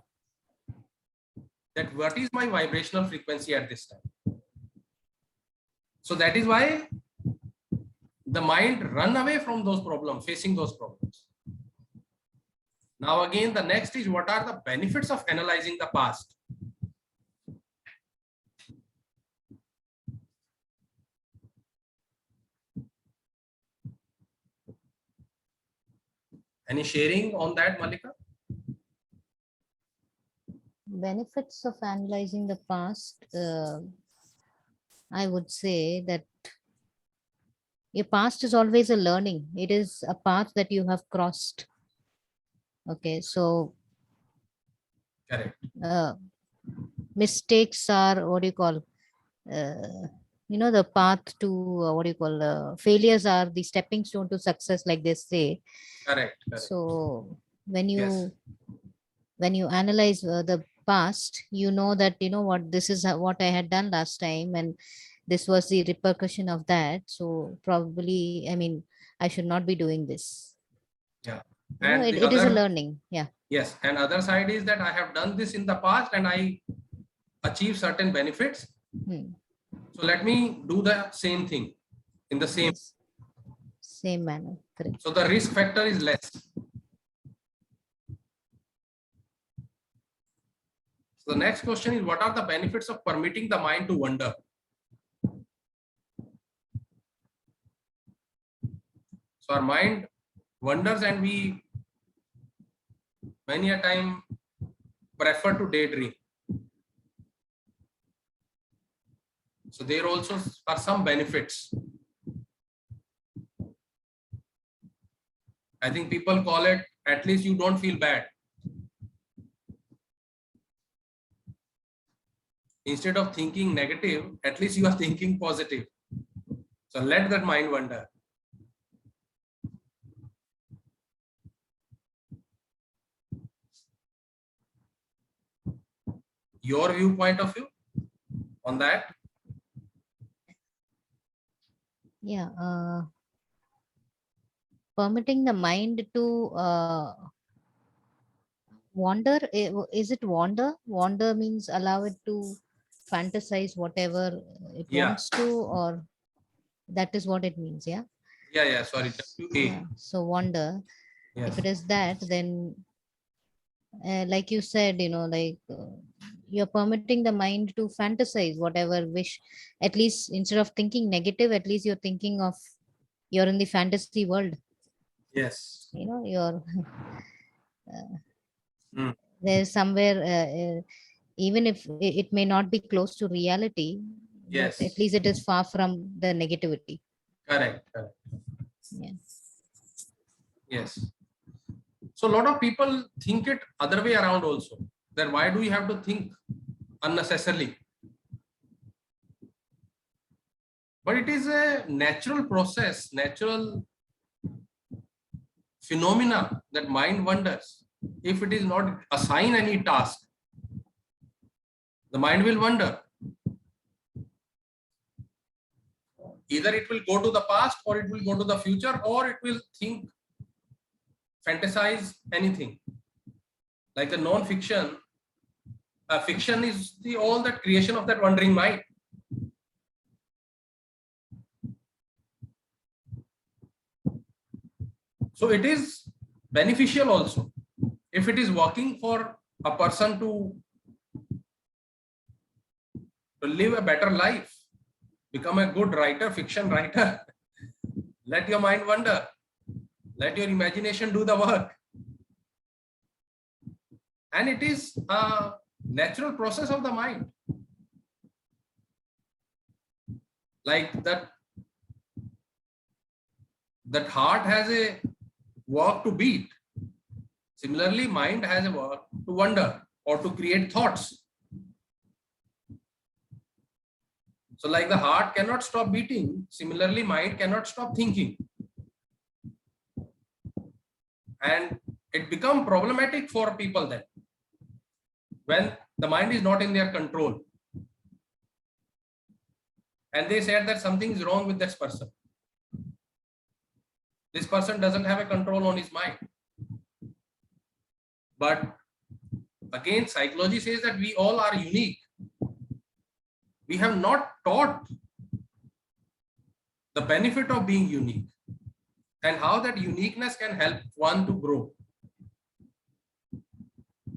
That what is my vibrational frequency at this time. So that is why the mind run away from those problems, facing those problems. Now again, the next is what are the benefits of analyzing the past? Any sharing on that, Malika? Benefits of analyzing the past, I would say that your past is always a learning. It is a path that you have crossed. Okay, so correct. Mistakes are what do you call? The path to failures are the stepping stone to success, like they say. Correct. So when you analyze the past, you know that what this is what I had done last time, and this was the repercussion of that. So probably, I should not be doing this. Yeah. And it is a learning. Yeah. Yes. And other side is that I have done this in the past and I achieve certain benefits. So let me do the same thing in the same. same manner. Correct. So the risk factor is less. So the next question is, what are the benefits of permitting the mind to wander? So our mind wanders and we many a time prefer to daydream. So there also are some benefits. I think people call it, at least you don't feel bad. Instead of thinking negative, at least you are thinking positive. So let that mind wander. Your viewpoint of view on that? Yeah. Permitting the mind to wander. Is it wander? Wander means allow it to fantasize whatever it Yeah. wants to, or that is what it means. Yeah. Yeah. Sorry. Yeah. WA. So wander. Yes. If it is that, then like you said, you're permitting the mind to fantasize whatever wish. At least instead of thinking negative, at least you're in the fantasy world. Yes. You're Mm. there's somewhere, even if it may not be close to reality, but at Yes. least it is far from the negativity. Correct. Correct. Yeah. Yes. So a lot of people think it other way around also. Then why do you have to think unnecessarily? But it is a natural process, natural phenomena that mind wanders. If it is not assigned any task, the mind will wander. Either it will go to the past, or it will go to the future, or it will think, fantasize anything. Like the non-fiction, fiction is the all that creation of that wandering mind. So it is beneficial also. If it is working for a person to live a better life, become a good writer, fiction writer, let your mind wander. Let your imagination do the work. And it is a natural process of the mind. Like that heart has a work to beat. Similarly, mind has a work to wonder or to create thoughts. So like the heart cannot stop beating, similarly mind cannot stop thinking. And it becomes problematic for people then, when the mind is not in their control. And they said that something is wrong with this person. This person doesn't have a control on his mind. But again, psychology says that we all are unique. We have not taught the benefit of being unique and how that uniqueness can help one to grow.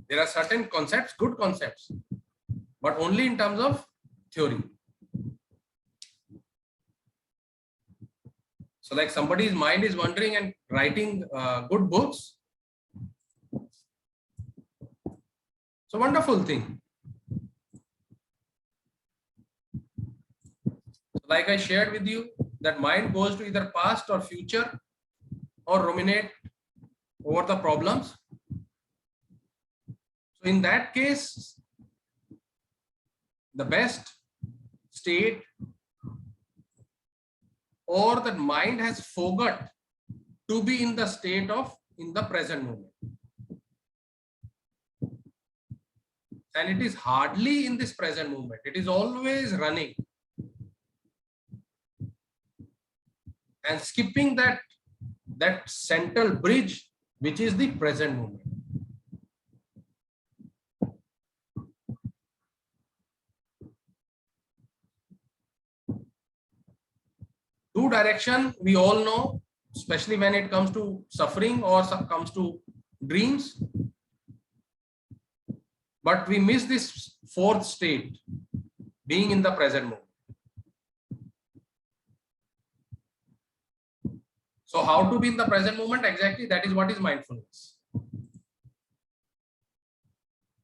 There are certain concepts, good concepts, but only in terms of theory. So like somebody's mind is wandering and writing good books. It's a wonderful thing. Like I shared with you, that mind goes to either past or future or ruminate over the problems. So in that case, the best state, or that mind has forgot to be in the state of in the present moment. And it is hardly in this present moment. It is always running and skipping that central bridge, which is the present moment. Two direction, we all know, especially when it comes to suffering or comes to dreams. But we miss this fourth state, being in the present moment. So how to be in the present moment? Exactly, that is what is mindfulness.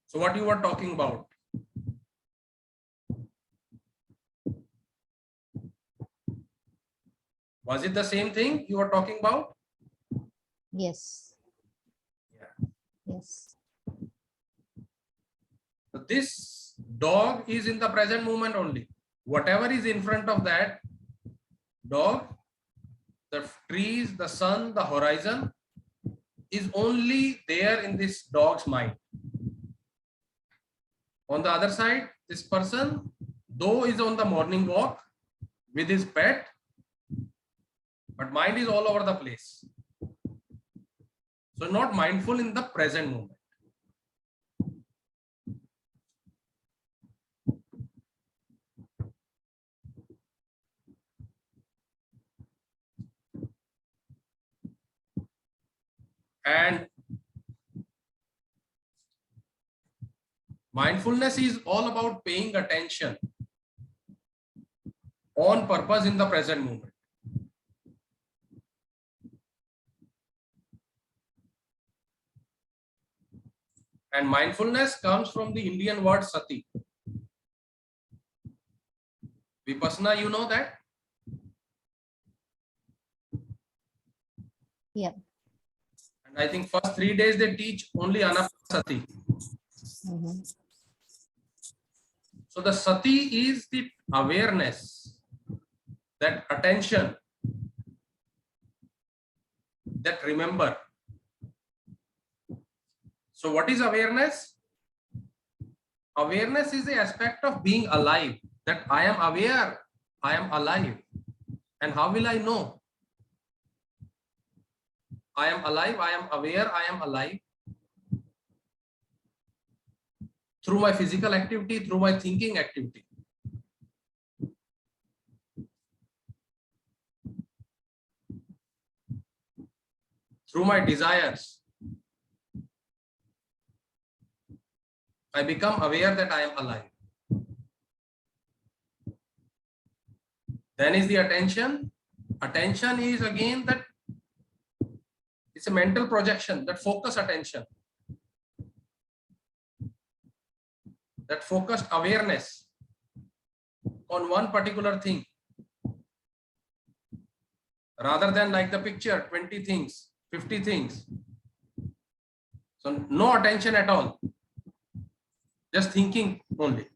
So what you were talking about? Was it the same thing you were talking about? Yes. Yeah. Yes. So this dog is in the present moment only. Whatever is in front of that dog, the trees, the sun, the horizon, is only there in this dog's mind. On the other side, this person, though is on the morning walk with his pet, but mind is all over the place. So not mindful in the present moment. And mindfulness is all about paying attention on purpose in the present moment. And mindfulness comes from the Indian word sati. Vipassana, you know that? Yeah. And I think first 3 days they teach only anapasati. Mhm. So the sati is the awareness, that attention, that remember. So what is awareness? Awareness is the aspect of being alive, that I am aware, I am alive. And how will I know? I am alive, I am aware, I am alive. Through my physical activity, through my thinking activity. Through my desires. I become aware that I am alive. Then is the attention. Attention is again that it's a mental projection, that focus attention, that focused awareness on one particular thing, rather than like the picture, 20 things, 50 things. So no attention at all, just thinking only.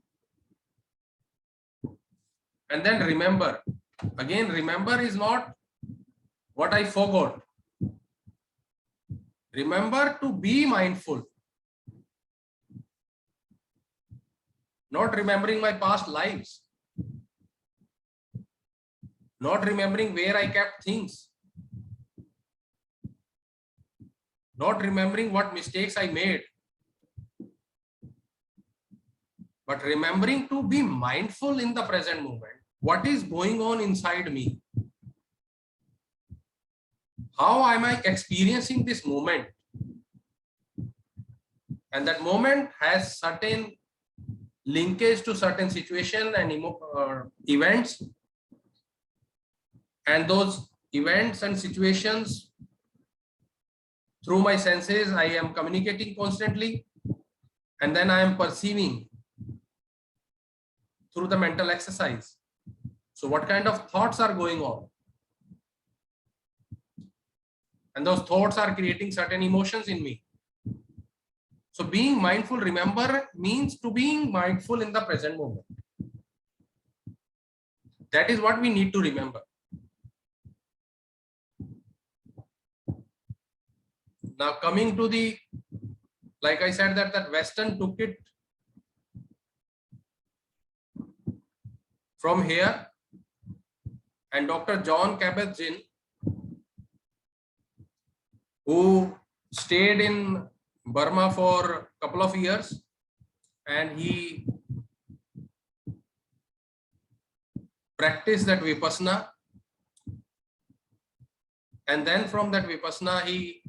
And then remember. Again, remember is not what I forgot. Remember to be mindful. Not remembering my past lives. Not remembering where I kept things. Not remembering what mistakes I made. But remembering to be mindful in the present moment. What is going on inside me? How am I experiencing this moment? And that moment has certain linkage to certain situation and events. And those events and situations, through my senses, I am communicating constantly. And then I am perceiving through the mental exercise. So what kind of thoughts are going on? And those thoughts are creating certain emotions in me. So being mindful, remember, means to being mindful in the present moment. That is what we need to remember. Now coming to the, like I said, that Western took it from here, and Dr. John Kabat-Zinn, who stayed in Burma for a couple of years, and he practiced that Vipassana, And then from that Vipassana, he,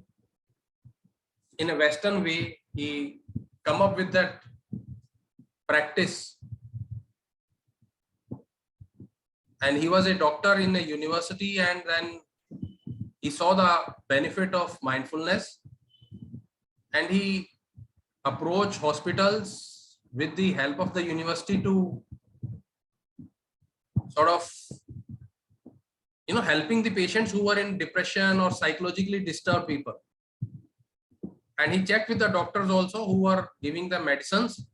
in a Western way, he come up with that practice. And he was a doctor in a university, and then he saw the benefit of mindfulness, and he approached hospitals with the help of the university to sort of, helping the patients who were in depression or psychologically disturbed people. And he checked with the doctors also who were giving the medicines,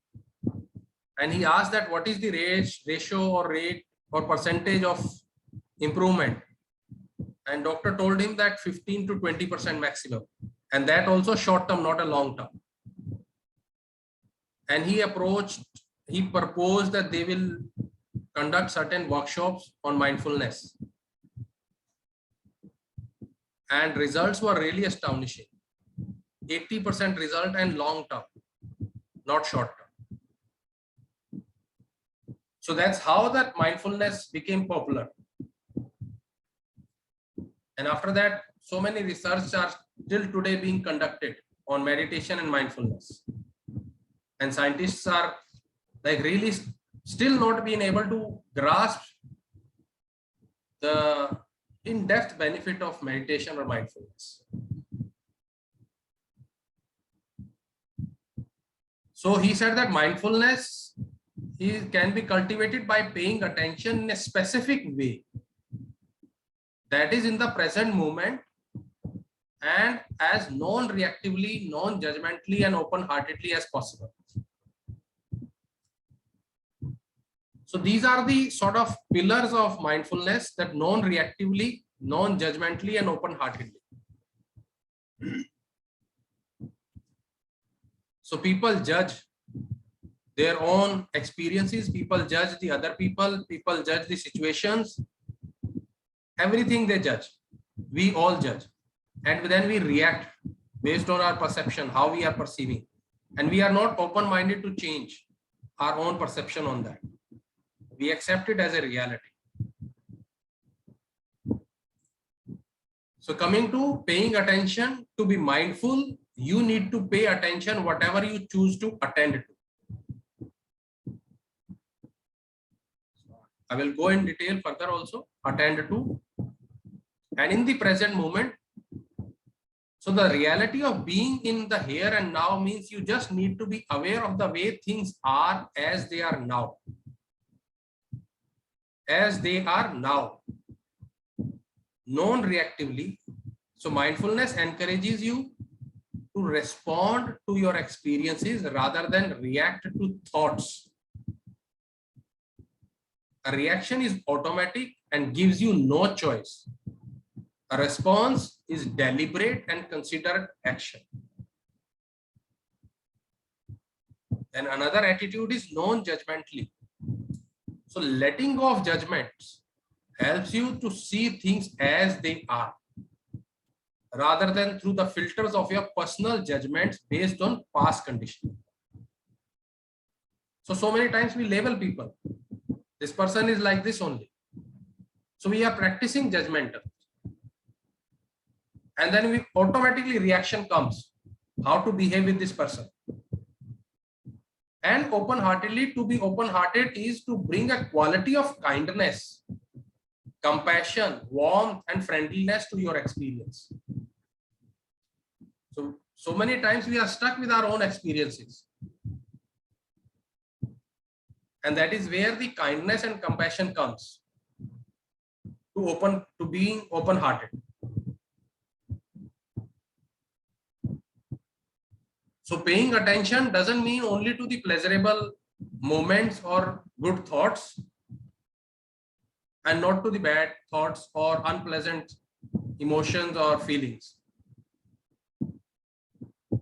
and he asked that what is the ratio or rate or percentage of improvement. And doctor told him that 15 to 20% maximum, and that also short term, not a long term. And he proposed that they will conduct certain workshops on mindfulness, and results were really astonishing. 80% result, and long term, not short term. So that's how that mindfulness became popular. And after that, so many research are still today being conducted on meditation and mindfulness. And scientists are like really still not being able to grasp the in-depth benefit of meditation or mindfulness. So he said that mindfulness can be cultivated by paying attention in a specific way, that is in the present moment, and as non-reactively, non-judgmentally, and open-heartedly as possible. So these are the sort of pillars of mindfulness, that non-reactively, non-judgmentally, and open-heartedly. So people judge their own experiences, people judge the other people judge the situations, everything they judge. We all judge. And then we react based on our perception, how we are perceiving. And we are not open-minded to change our own perception on that. We accept it as a reality. So coming to paying attention, to be mindful, you need to pay attention whatever you choose to attend to. I will go in detail further also, attend to. And in the present moment, so the reality of being in the here and now means you just need to be aware of the way things are as they are now. As they are now, non-reactively. So mindfulness encourages you to respond to your experiences rather than react to thoughts. A reaction is automatic and gives you no choice. A response is deliberate and considered action. And another attitude is non-judgmentally. So letting go of judgments helps you to see things as they are, rather than through the filters of your personal judgments based on past conditions. So many times we label people. This person is like this only. So we are practicing judgmental. And then we automatically reaction comes, how to behave with this person. And open-heartedly, to be open-hearted is to bring a quality of kindness, compassion, warmth, and friendliness to your experience. So many times we are stuck with our own experiences. And that is where the kindness and compassion comes, to being open-hearted. So paying attention doesn't mean only to the pleasurable moments or good thoughts, and not to the bad thoughts or unpleasant emotions or feelings. A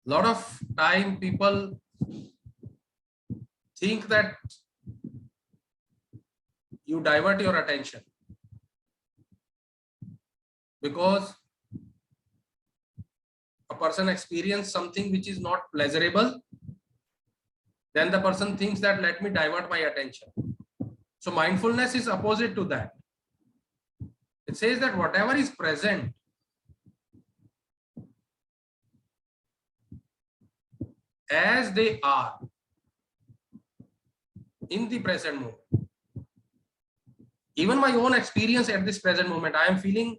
lot of time people think that you divert your attention because a person experiences something which is not pleasurable, then the person thinks that let me divert my attention. So mindfulness is opposite to that. It says that whatever is present as they are in the present moment. Even my own experience at this present moment, I am feeling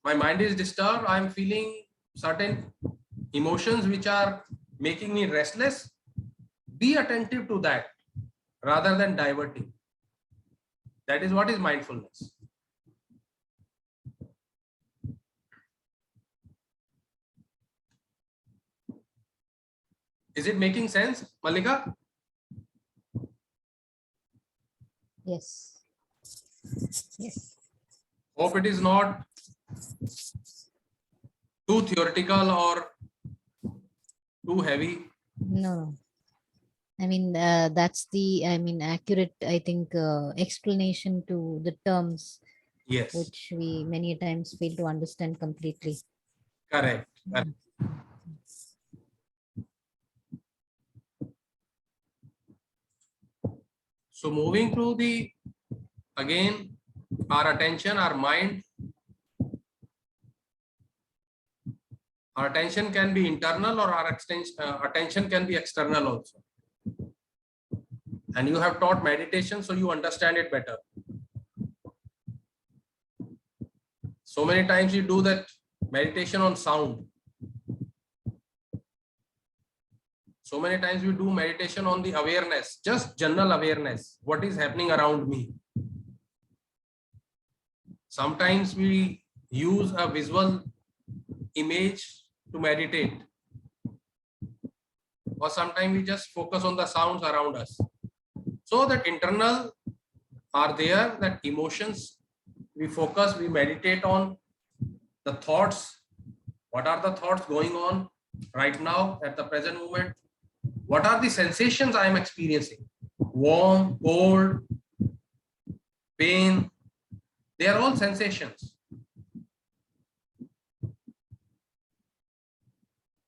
my mind is disturbed. I am feeling certain emotions which are making me restless. Be attentive to that rather than diverting. That is what is mindfulness. Is it making sense, Malika? Yes. Yes. Hope it is not too theoretical or too heavy. No. I mean, that's the, accurate, I think, explanation to the terms Yes, which we many times fail to understand completely. correct. So moving to the, again, our attention, our mind. Our attention can be internal or our attention can be external also. And you have taught meditation, so you understand it better. So many times you do that meditation on sound. So many times we do meditation on the awareness, just general awareness, what is happening around me. Sometimes we use a visual image to meditate, or sometimes we just focus on the sounds around us. So that internal are there, that emotions, we focus, we meditate on the thoughts. What are the thoughts going on right now at the present moment? What are the sensations I am experiencing? Warm, cold, pain, they are all sensations.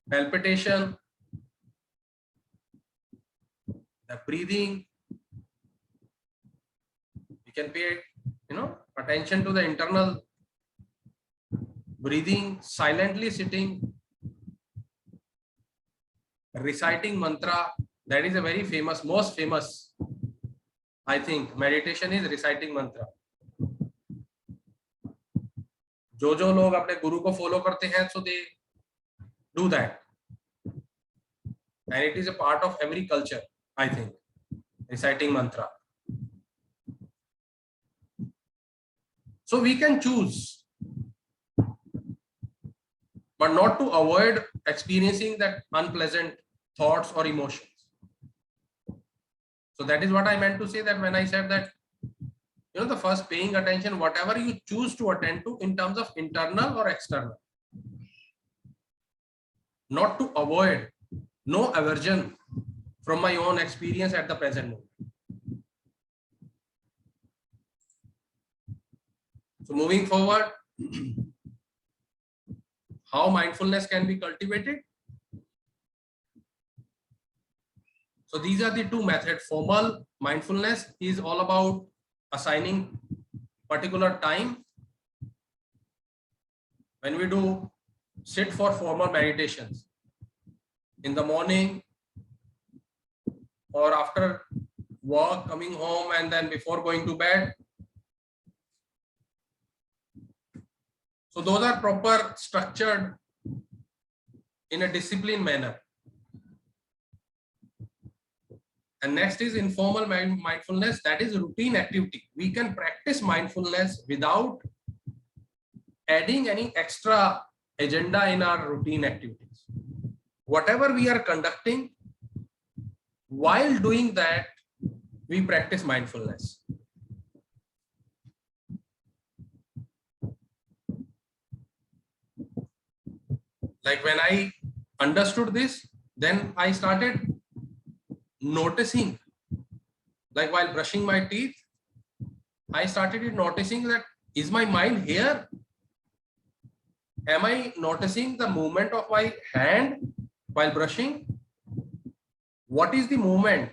Palpitation, the breathing. You can pay, attention to the internal breathing, silently sitting, reciting mantra. That is a very famous, most famous, I think, meditation is reciting mantra. जो लोग अपने गुरु को follow करते हैं, so they do that, and it is a part of every culture, I think, reciting mantra. So we can choose, but not to avoid experiencing that unpleasant thoughts or emotions. So that is what I meant to say, that when I said that, the first, paying attention, whatever you choose to attend to in terms of internal or external, not to avoid, no aversion from my own experience at the present moment. So moving forward, how mindfulness can be cultivated? So these are the two methods. Formal mindfulness is all about assigning particular time. When we do sit for formal meditations in the morning or after work, coming home, and then before going to bed. So those are proper, structured in a disciplined manner. And next is informal mindfulness, that is routine activity. We can practice mindfulness without adding any extra agenda in our routine activities. Whatever we are conducting, while doing that, we practice mindfulness. Like when I understood this, then I started noticing, like while brushing my teeth, I started noticing that, is my mind here? Am I noticing the movement of my hand while brushing? What is the movement?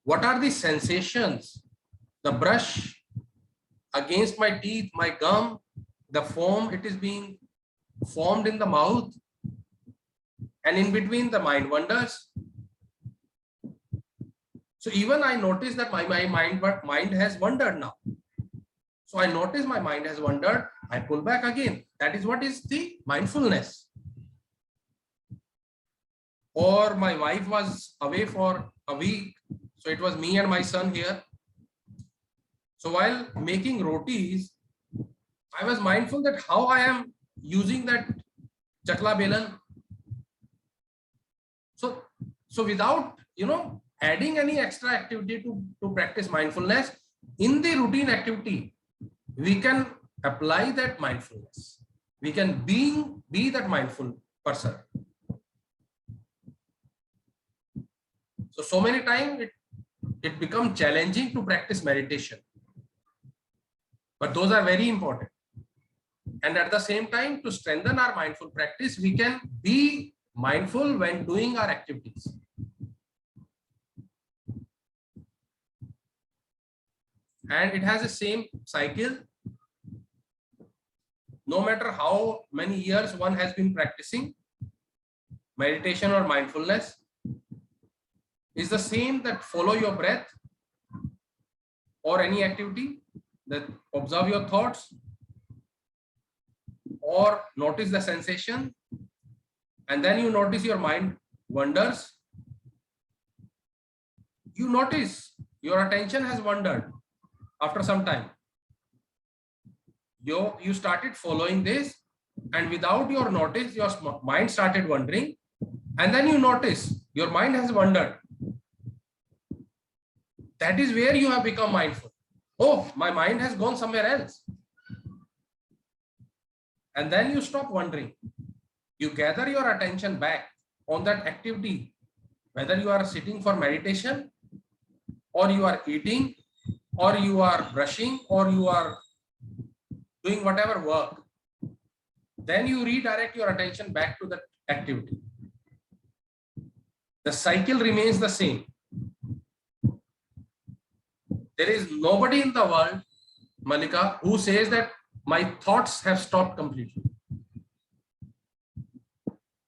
What are the sensations? The brush, against my teeth, my gum, the foam, it is being formed in the mouth, and in between the mind wanders. So even I notice that my mind has wandered now. So I notice my mind has wandered, I pull back again. That is what is the mindfulness. Or my wife was away for a week, so it was me and my son here. So while making rotis, I was mindful that how I am using that chakla belan. So without adding any extra activity to practice mindfulness, in the routine activity, we can apply that mindfulness. We can be that mindful person. So many times it becomes challenging to practice meditation, but those are very important. And at the same time, to strengthen our mindful practice, we can be mindful when doing our activities. And it has the same cycle. No matter how many years one has been practicing meditation or mindfulness, is the same that follow your breath or any activity, that observe your thoughts or notice the sensation, and then you notice your mind wanders. You notice your attention has wandered after some time. You started following this, and without your notice, your mind started wandering, and then you notice your mind has wandered. That is where you have become mindful. Oh, my mind has gone somewhere else. And then you stop wondering. You gather your attention back on that activity, whether you are sitting for meditation, or you are eating, or you are brushing, or you are doing whatever work. Then you redirect your attention back to that activity. The cycle remains the same. There is nobody in the world, Malika, who says that my thoughts have stopped completely.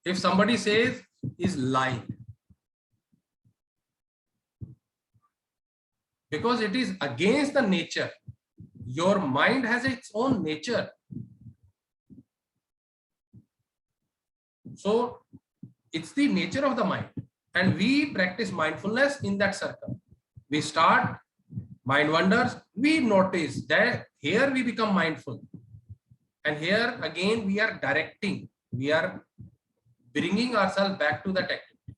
If somebody says, is lying. Because it is against the nature. Your mind has its own nature. So it's the nature of the mind. And we practice mindfulness in that circle. We start, mind wanders, we notice that here we become mindful. And here again, we are directing, we are bringing ourselves back to that activity.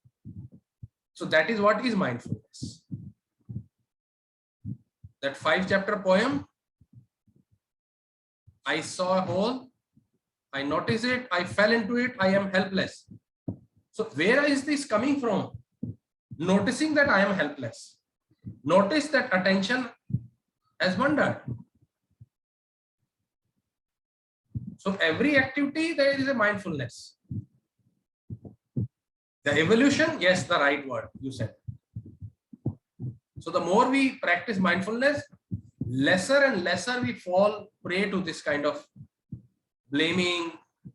So that is what is mindfulness. That 5-chapter poem, I saw a hole, I noticed it, I fell into it, I am helpless. So where is this coming from? Noticing that I am helpless. Notice that attention has wandered. So every activity, there is a mindfulness. The evolution, yes, the right word you said. So the more we practice mindfulness, lesser and lesser we fall prey to this kind of blaming,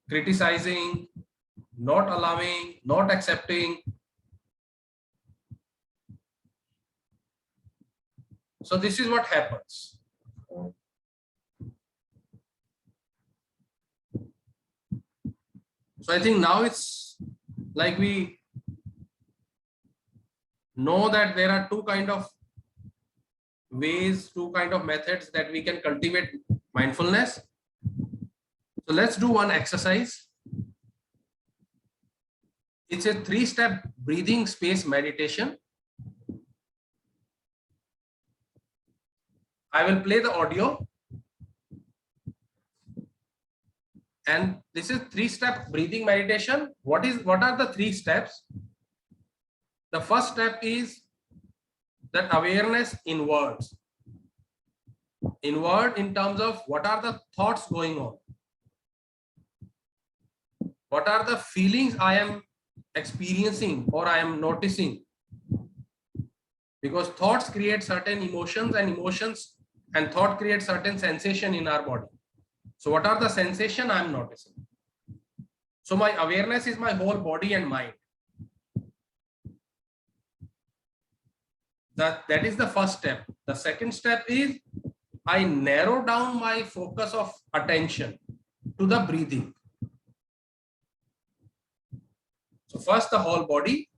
criticizing, not allowing, not accepting. So this is what happens. So I think now it's like we know that there are two kind of ways, two kind of methods that we can cultivate mindfulness. So let's do one exercise. It's a 3-step breathing space meditation. I will play the audio. And this is 3-step breathing meditation. What are the 3 steps? The first step is that awareness inwards. Inward in terms of what are the thoughts going on? What are the feelings I am experiencing or I am noticing? Because thoughts create certain emotions, and emotions and thought creates certain sensation in our body. So what are the sensation I'm noticing? So my awareness is my whole body and mind. That is the first step. The second step is I narrow down my focus of attention to the breathing. So first, the whole body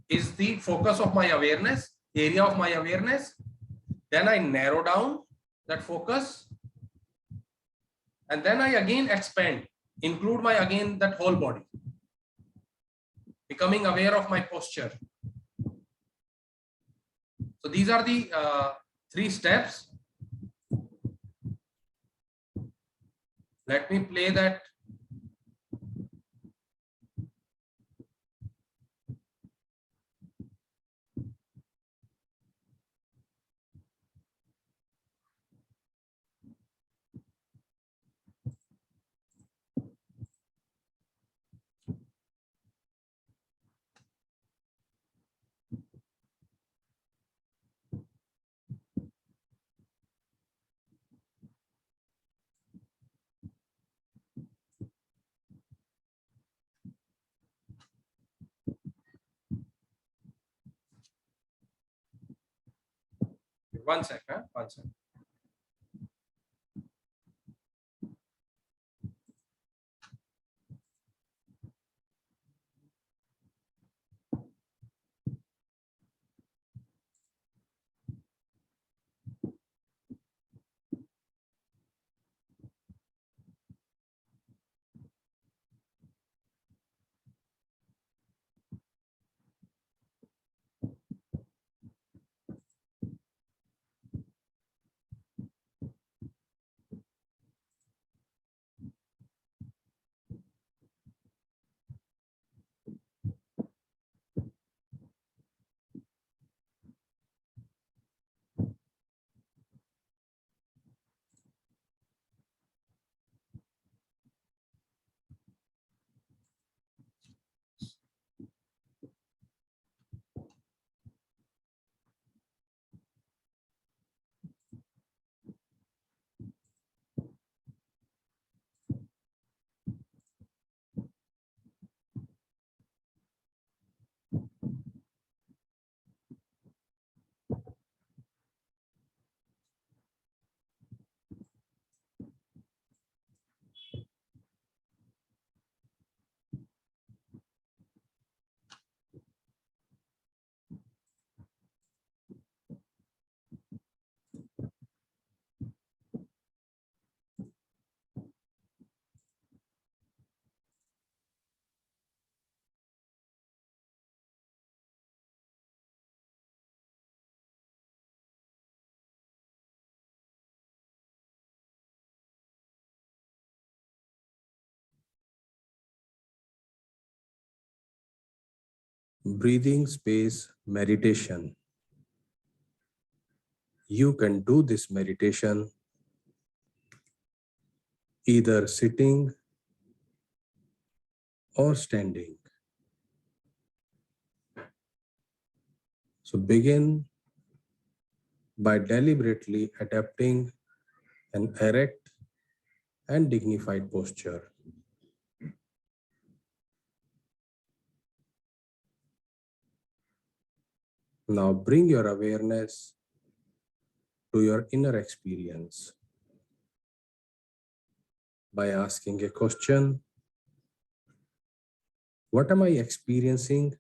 is the focus of my awareness, area of my awareness. Then I narrow down that focus, and then I again expand, include my again that whole body, becoming aware of my posture. So these are the three steps. Let me play that. One second, 1 second. Breathing space meditation. You can do this meditation either sitting or standing. So begin by deliberately adapting an erect and dignified posture. Now bring your awareness to your inner experience by asking a question. What am I experiencing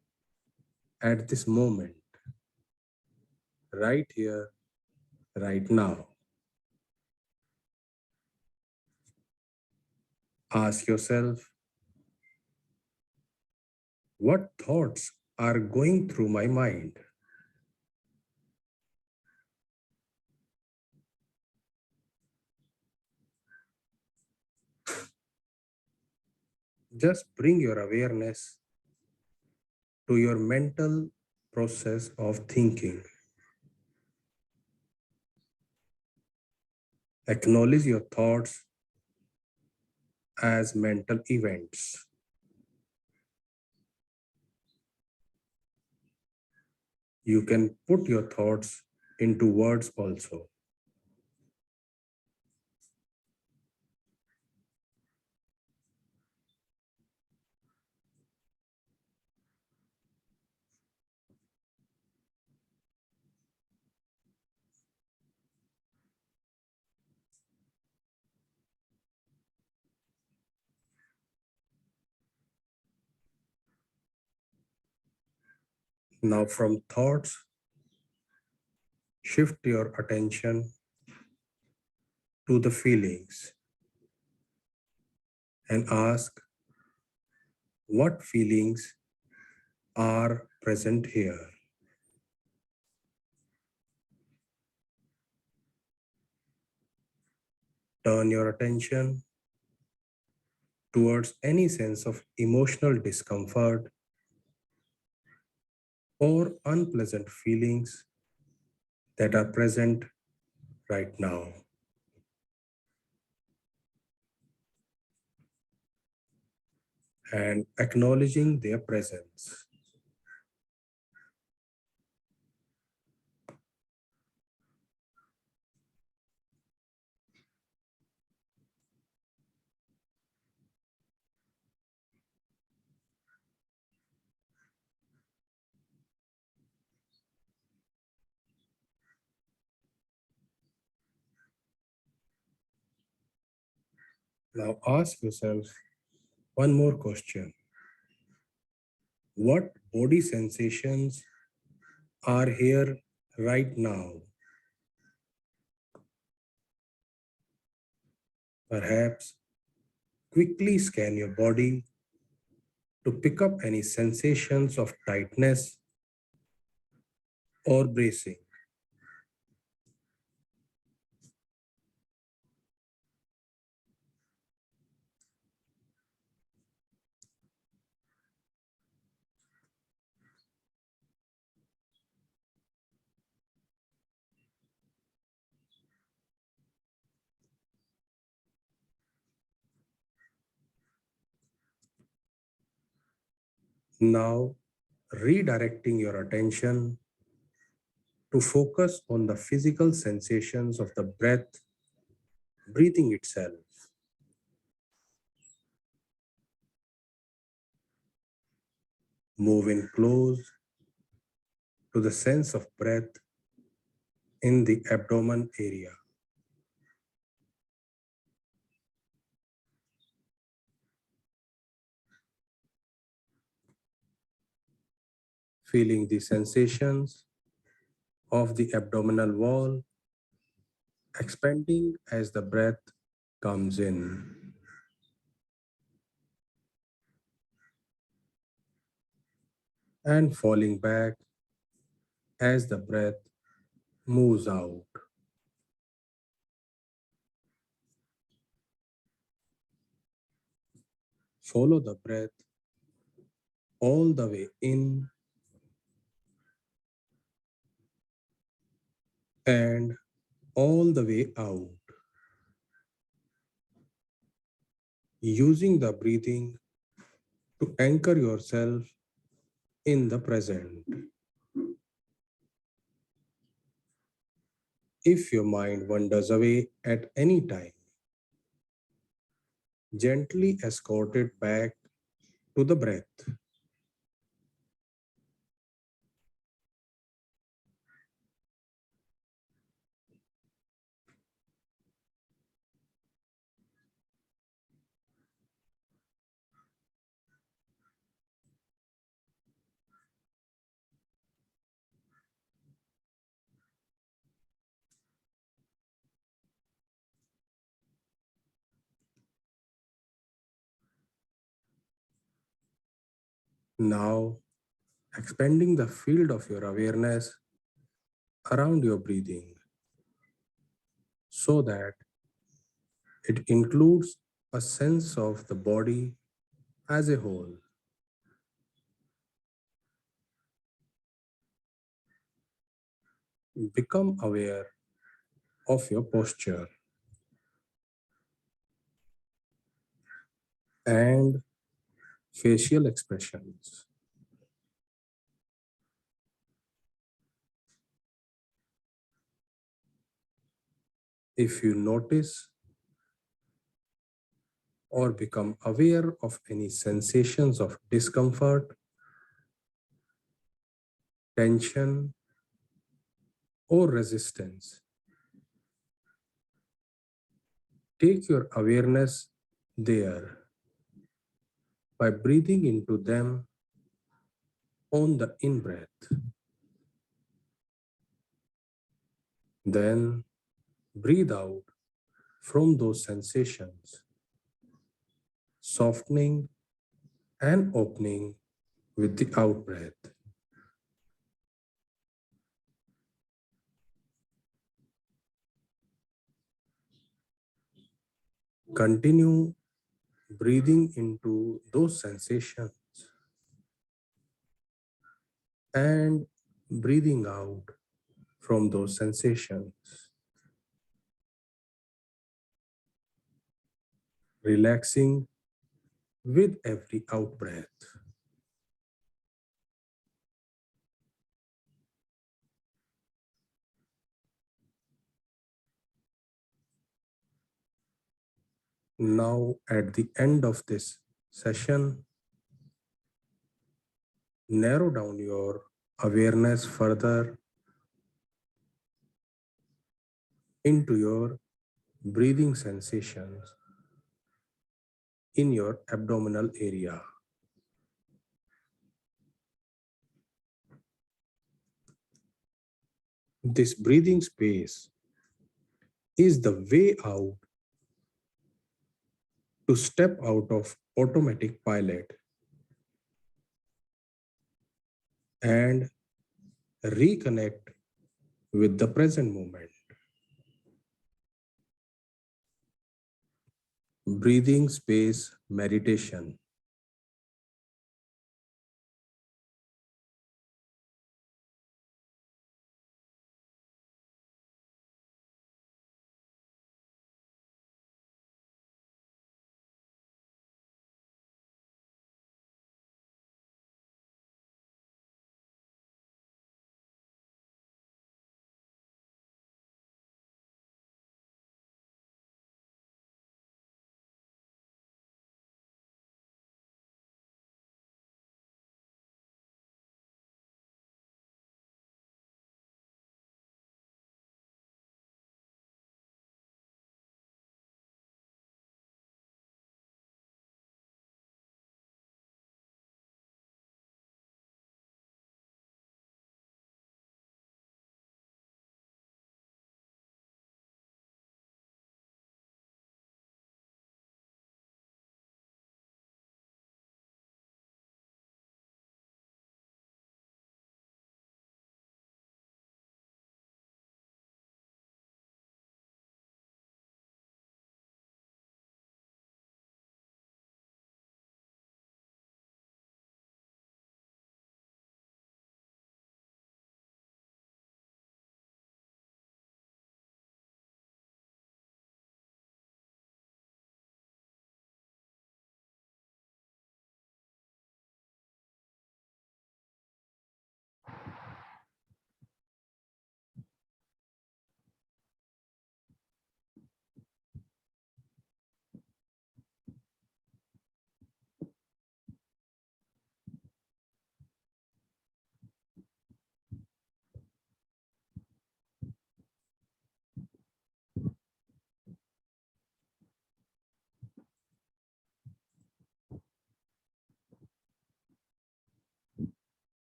at this moment? Right here, right now. Ask yourself, what thoughts are going through my mind? Just bring your awareness to your mental process of thinking. Acknowledge your thoughts as mental events. You can put your thoughts into words also. Now from thoughts, shift your attention to the feelings and ask what feelings are present here. Turn your attention towards any sense of emotional discomfort or unpleasant feelings that are present right now. And acknowledging their presence. Now ask yourself one more question. What body sensations are here right now? Perhaps quickly scan your body to pick up any sensations of tightness or bracing. Now, redirecting your attention to focus on the physical sensations of the breath, breathing itself. Move in close to the sense of breath in the abdomen area. Feeling the sensations of the abdominal wall expanding as the breath comes in. And falling back as the breath moves out. Follow the breath all the way in and all the way out. Using the breathing to anchor yourself in the present. If your mind wanders away at any time, gently escort it back to the breath. Now, expanding the field of your awareness around your breathing so that it includes a sense of the body as a whole. Become aware of your posture and facial expressions. If you notice or become aware of any sensations of discomfort, tension, or resistance, take your awareness there by breathing into them on the in-breath. Then breathe out from those sensations, softening and opening with the out-breath. Continue breathing into those sensations and breathing out from those sensations. Relaxing with every out breath. Now, at the end of this session, narrow down your awareness further into your breathing sensations in your abdominal area. This breathing space is the way out to step out of automatic pilot and reconnect with the present moment. Breathing space meditation.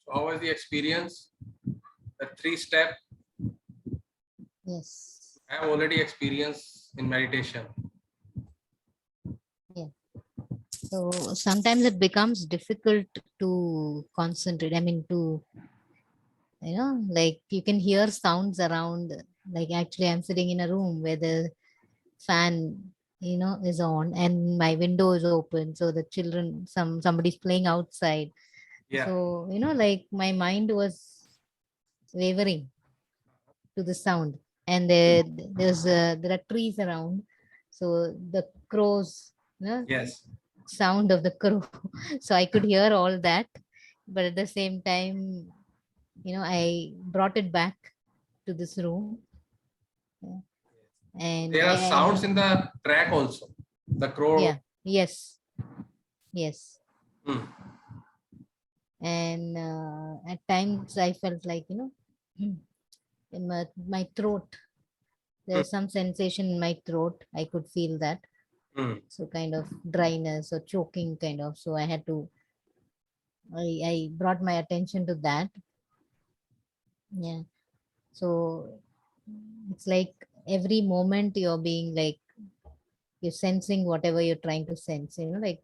So how was the experience? The 3-step Yes. I have already experienced in meditation. Yeah. So sometimes it becomes difficult to concentrate. I mean, like you can hear sounds around. Like actually, I'm sitting in a room where the fan, is on and my window is open. So the children, somebody's playing outside. Yeah. So, like my mind was wavering to the sound. And there are trees around. So the crows, Yes. sound of the crow. So I could hear all that. But at the same time, I brought it back to this room. Yeah. And There are sounds in the track also. The crow. yeah, yes, yes. Hmm. And at times I felt like, in my throat, there's some sensation in my throat. I could feel that. Hmm. So kind of dryness or choking kind of. So I brought my attention to that. Yeah. So it's like every moment you're being like, you're sensing whatever you're trying to sense, like,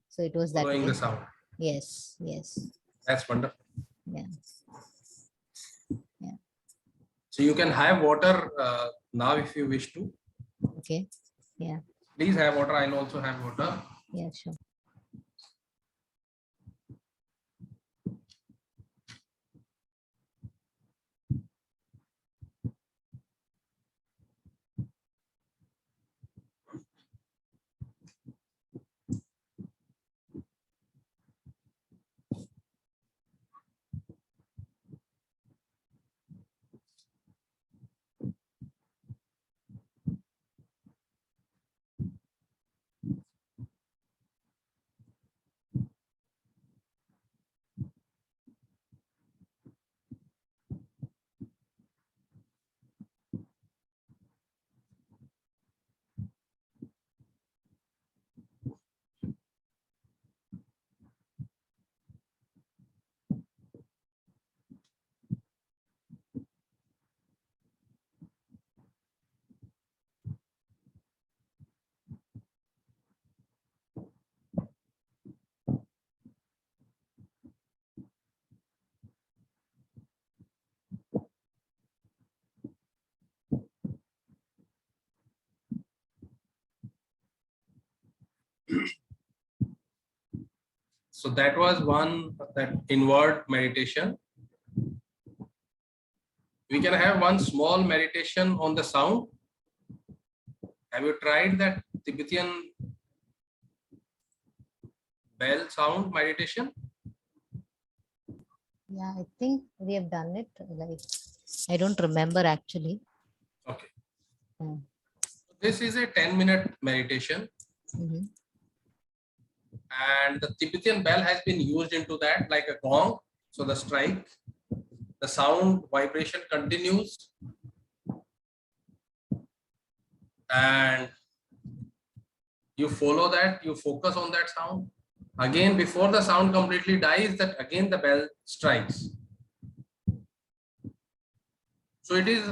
so it was that Following the way. sound. Yes, yes. That's wonderful. Yeah. Yeah. So you can have water now if you wish to. Okay. Yeah. Please have water. I'll also have water. Yeah, sure. So that was one, that inward meditation. We can have one small meditation on the sound. Have you tried that Tibetan bell sound meditation? Yeah, I think we have done it. Like, I don't remember actually. Okay. Mm. This is a 10-minute meditation, Mhm. and the Tibetan bell has been used into that like a gong. So the strike, the sound vibration continues, and you follow that, you focus on that sound. Again, before the sound completely dies, that again the bell strikes. So it is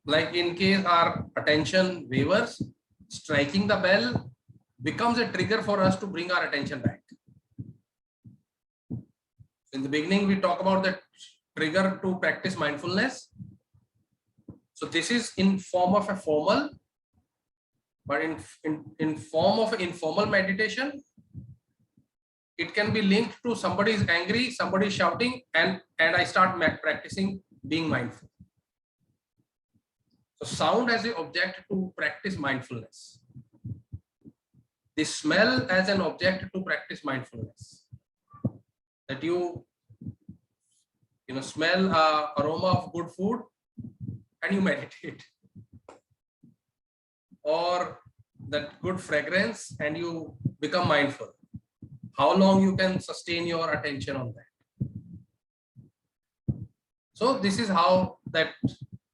like, in case our attention wavers, striking the bell becomes a trigger for us to bring our attention back. In the beginning, we talk about the trigger to practice mindfulness. So this is in form of a formal, but in form of informal meditation, it can be linked to somebody is angry, somebody is shouting, and I start practicing being mindful. So sound as the object to practice mindfulness. The smell as an object to practice mindfulness. That smell aroma of good food and you meditate, or that good fragrance and you become mindful. How long you can sustain your attention on that? So this is how that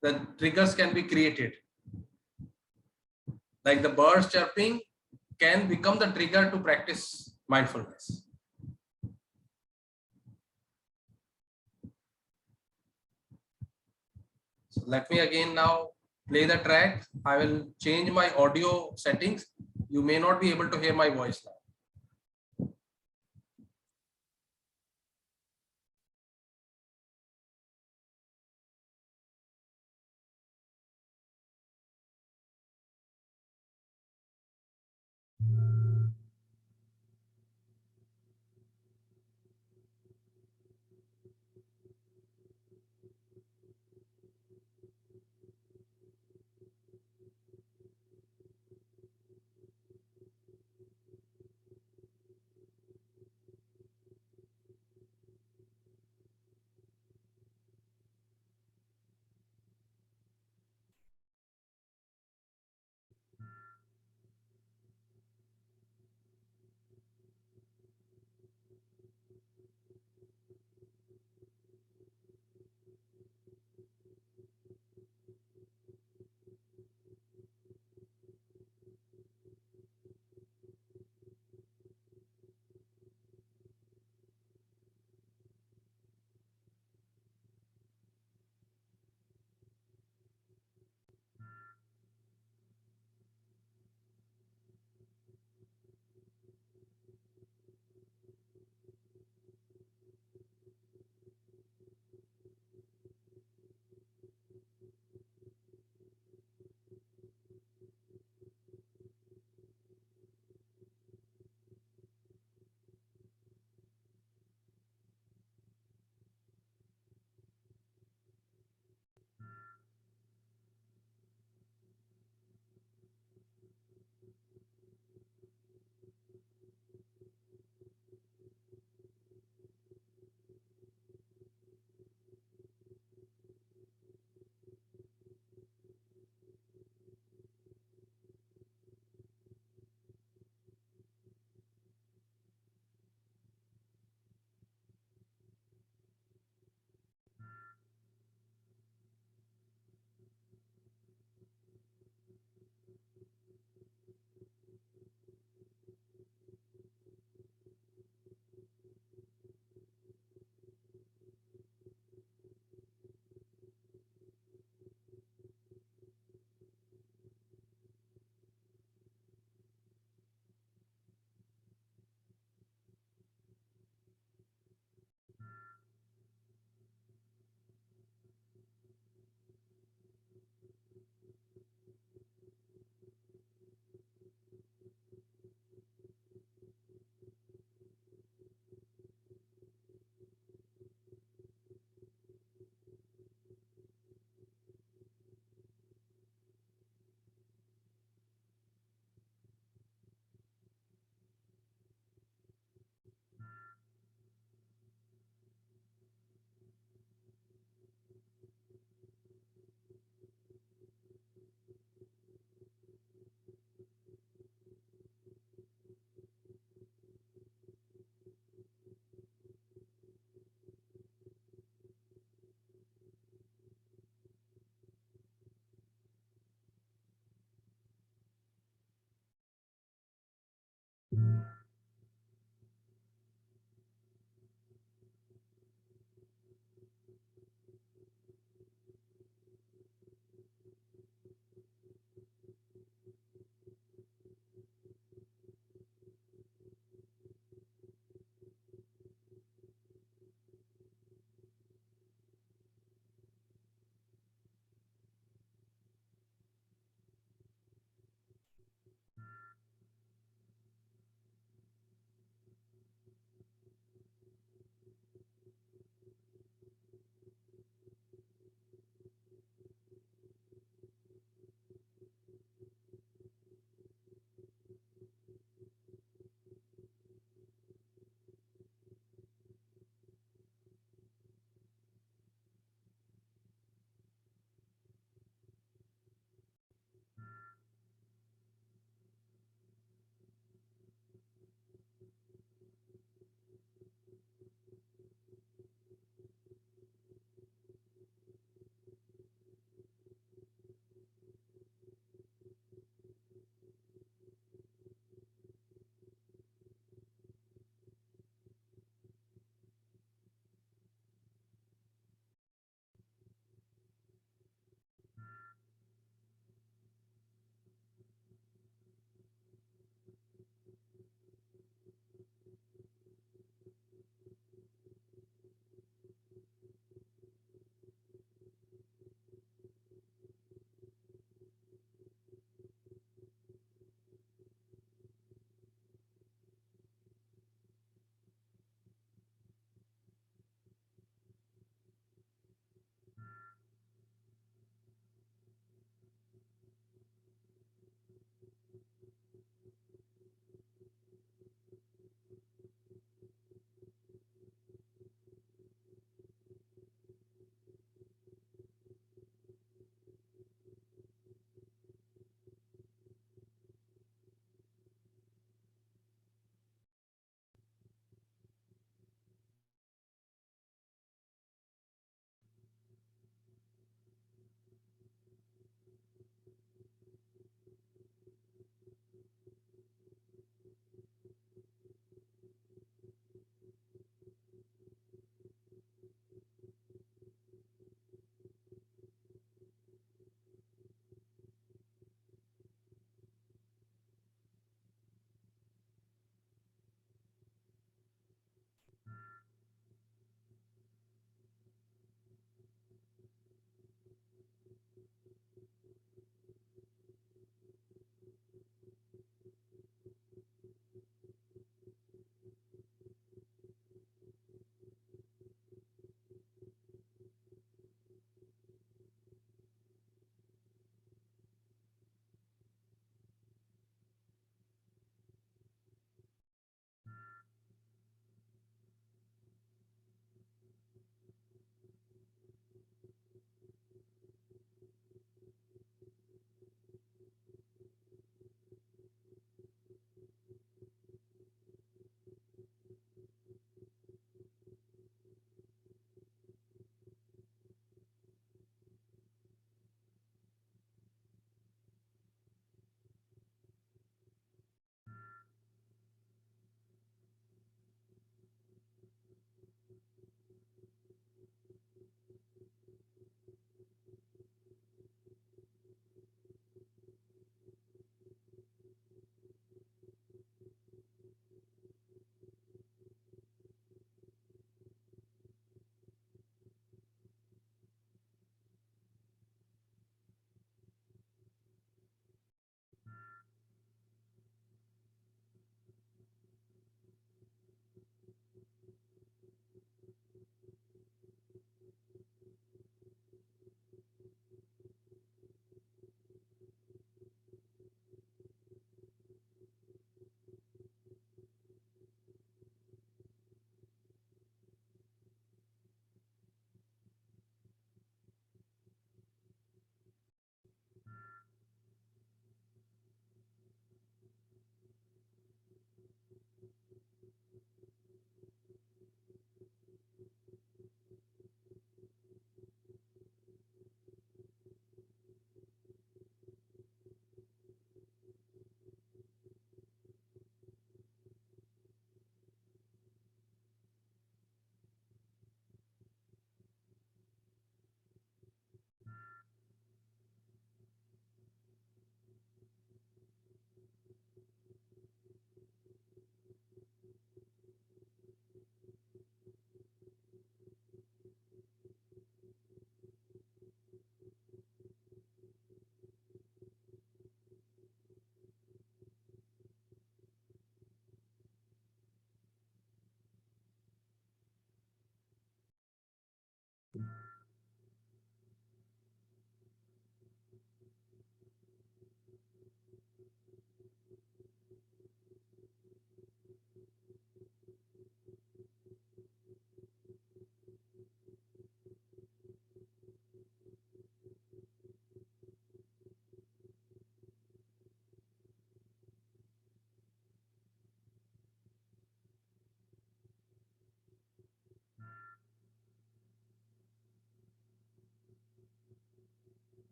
the triggers can be created. Like the birds chirping can become the trigger to practice mindfulness. So let me again now play the track. I will change my audio settings. You may not be able to hear my voice now.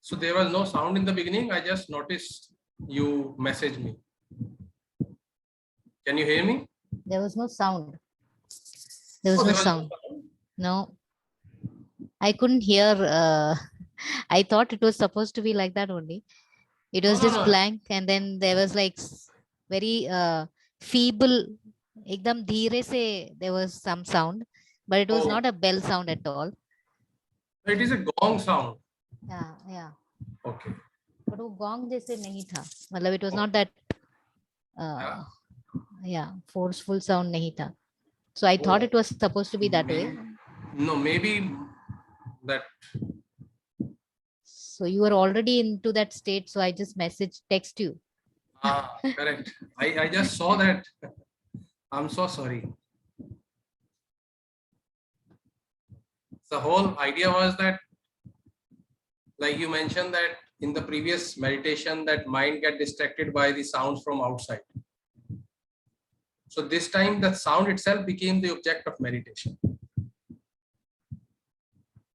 So there was no sound in the beginning. I just noticed you messaged me. Can you hear me? There was no sound. There was Oh, no there was no sound. sound. No, I couldn't hear. I thought it was supposed to be like that only. It No, was no, just no. blank, and then there was like very feeble, ekdam dheere se there was some sound, but it was Oh, not a bell sound at all. it is a gong sound. Yeah, yeah. Okay. But वो gong जैसे नहीं था. मतलब it was not that Yeah. yeah, forceful sound नहीं था. So I thought Oh, it was supposed to be that way. no, maybe that. So you were already into that state. So I just text you. Correct. I just saw that. I'm so sorry. The whole idea was that, like you mentioned that in the previous meditation, that mind get distracted by the sounds from outside. So this time the sound itself became the object of meditation.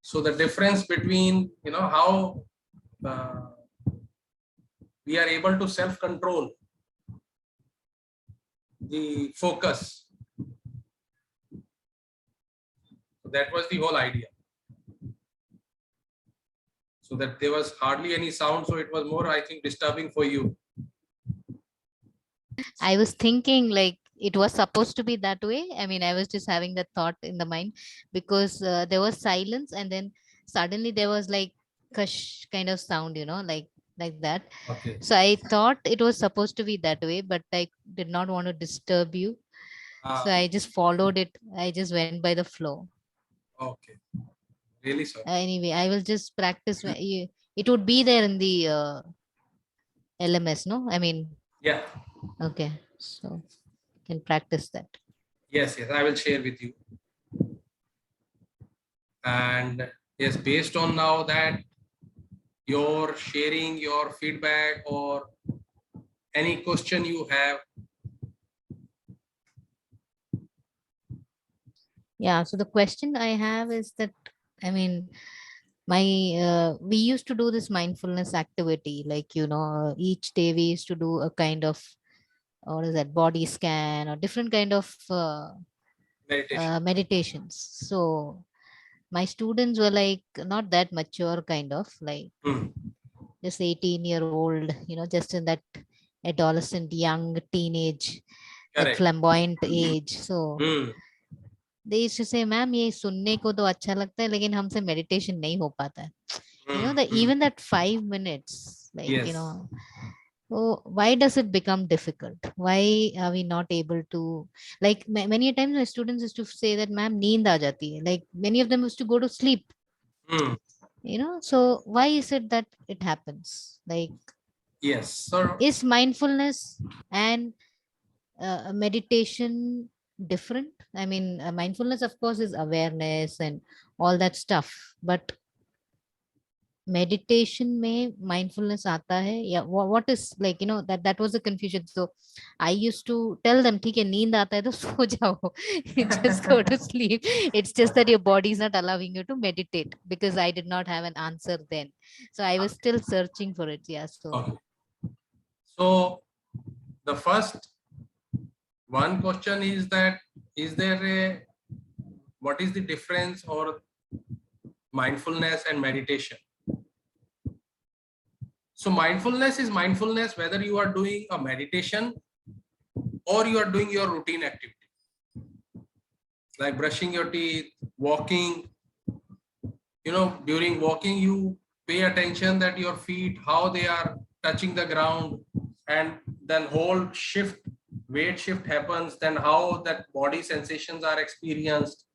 So the difference between, how we are able to self-control the focus. So that was the whole idea. So that there was hardly any sound. So it was more, I think, disturbing for you. I was thinking like it was supposed to be that way. I mean, I was just having that thought in the mind because there was silence and then suddenly there was like kush kind of sound, like that. Okay. So I thought it was supposed to be that way, but I did not want to disturb you. So I just followed it. I just went by the flow. Okay. Really sorry. Anyway, I will just practice. It would be there in the LMS, no? I mean, Yeah. okay. So you can practice that. Yes, I will share with you. And yes, based on now that you're sharing your feedback or any question you have. Yeah. So the question I have is that, I mean, we used to do this mindfulness activity, like, each day we used to do a kind of, what is that, body scan or different kind of Meditation. meditations. So my students were like not that mature, kind of like just 18-year-old, just in that adolescent, young teenage, that Correct. flamboyant age. So they used to say, ma'am ये सुनने को तो अच्छा लगता है लेकिन हमसे meditation नहीं हो पाता है. Even that 5 minutes, like, Yes. so why does it become difficult? Why are we not able to, like, many a times my students used to say that, ma'am, neend aa jati hai. Like many of them used to go to sleep, so why is it that it happens? Like, Yes. So Is mindfulness and meditation different? I mean, mindfulness, of course, is awareness and all that stuff, but meditation में mindfulness आता है या what is, like, that was a confusion. So I used to tell them, ठीक है, नींद आता है तो सो जाओ, just go to sleep. It's just that your body is not allowing you to meditate, because I did not have an answer then, so I was still searching for it. Yeah, so okay. So the first one question is that, is there a, what is the difference or mindfulness and meditation? So mindfulness is mindfulness whether you are doing a meditation or you are doing your routine activity, like brushing your teeth, walking. During walking, you pay attention that your feet, how they are touching the ground, and then whole weight shift happens, then how that body sensations are experienced.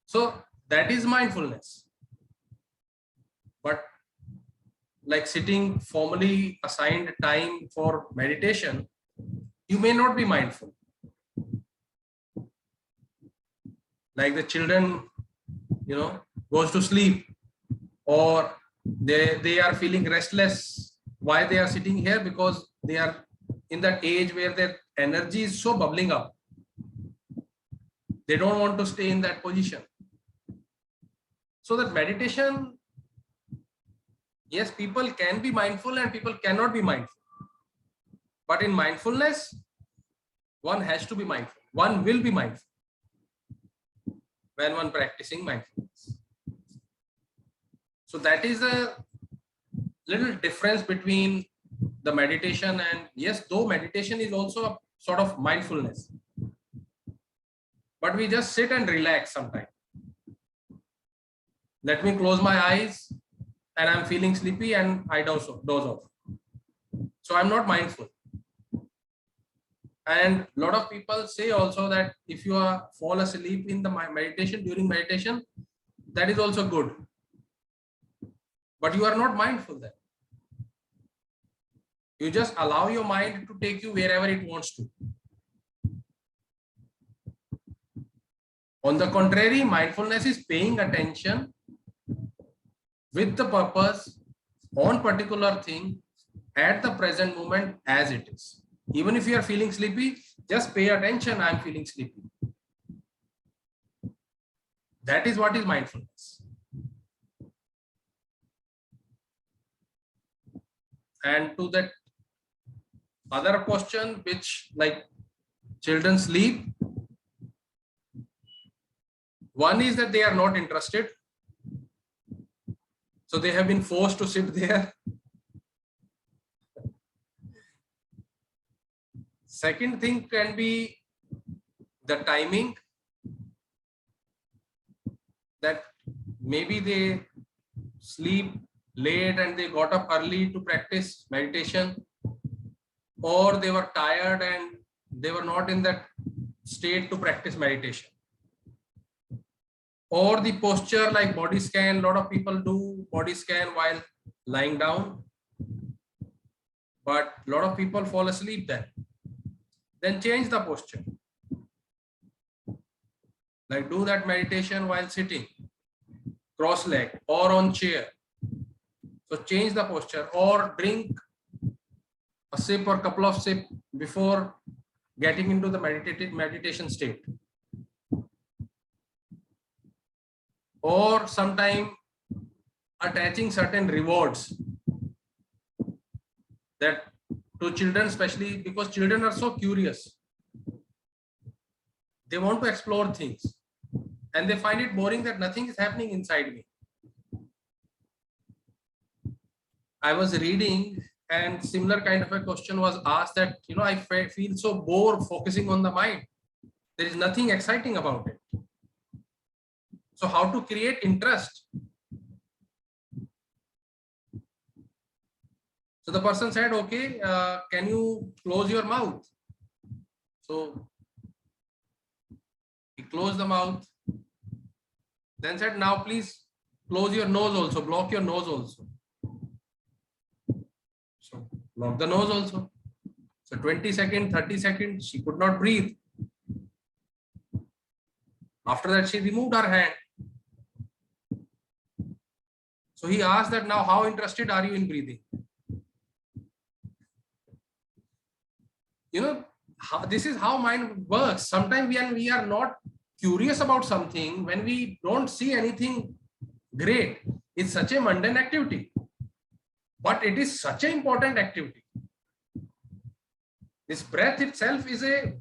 So that is mindfulness. But like sitting formally assigned time for meditation, you may not be mindful. Like the children, goes to sleep, or they are feeling restless. Why they are sitting here? Because they are in that age where their energy is so bubbling up. They don't want to stay in that position. So that meditation, yes, people can be mindful and people cannot be mindful. But in mindfulness, one has to be mindful. One will be mindful when one practicing mindfulness. So that is a little difference between the meditation, and yes, though meditation is also a sort of mindfulness, but we just sit and relax sometimes. Let me close my eyes and I'm feeling sleepy and I doze off. So I'm not mindful. And a lot of people say also that if you are fall asleep in the meditation, during meditation, that is also good. But you are not mindful then. You just allow your mind to take you wherever it wants to. On the contrary, mindfulness is paying attention with the purpose on particular thing at the present moment as it is. Even if you are feeling sleepy, just pay attention, I'm feeling sleepy. That is what is mindfulness. And to that other question, which like children sleep, one is that they are not interested. So they have been forced to sit there. Second thing can be the timing, that maybe they sleep late and they got up early to practice meditation, or they were tired and they were not in that state to practice meditation. Or the posture, like body scan, a lot of people do body scan while lying down, but a lot of people fall asleep then change the posture, like do that meditation while sitting cross leg or on chair. So change the posture, or drink a sip or couple of sip before getting into the meditation state. Or sometime attaching certain rewards, that to children, especially because children are so curious. They want to explore things and they find it boring that nothing is happening inside me. I was reading and similar kind of a question was asked that, I feel so bored focusing on the mind. There is nothing exciting about it. So how to create interest? So the person said, okay, can you close your mouth? So he closed the mouth, then said, now please close your nose also, block your nose also. block the nose also. So 20 seconds, 30 seconds, she could not breathe. After that, she removed her hand. So he asked that, now how interested are you in breathing? You know, this is how mind works. Sometimes when we are not curious about something, when we don't see anything great, it's such a mundane activity, but it is such an important activity. This breath itself is a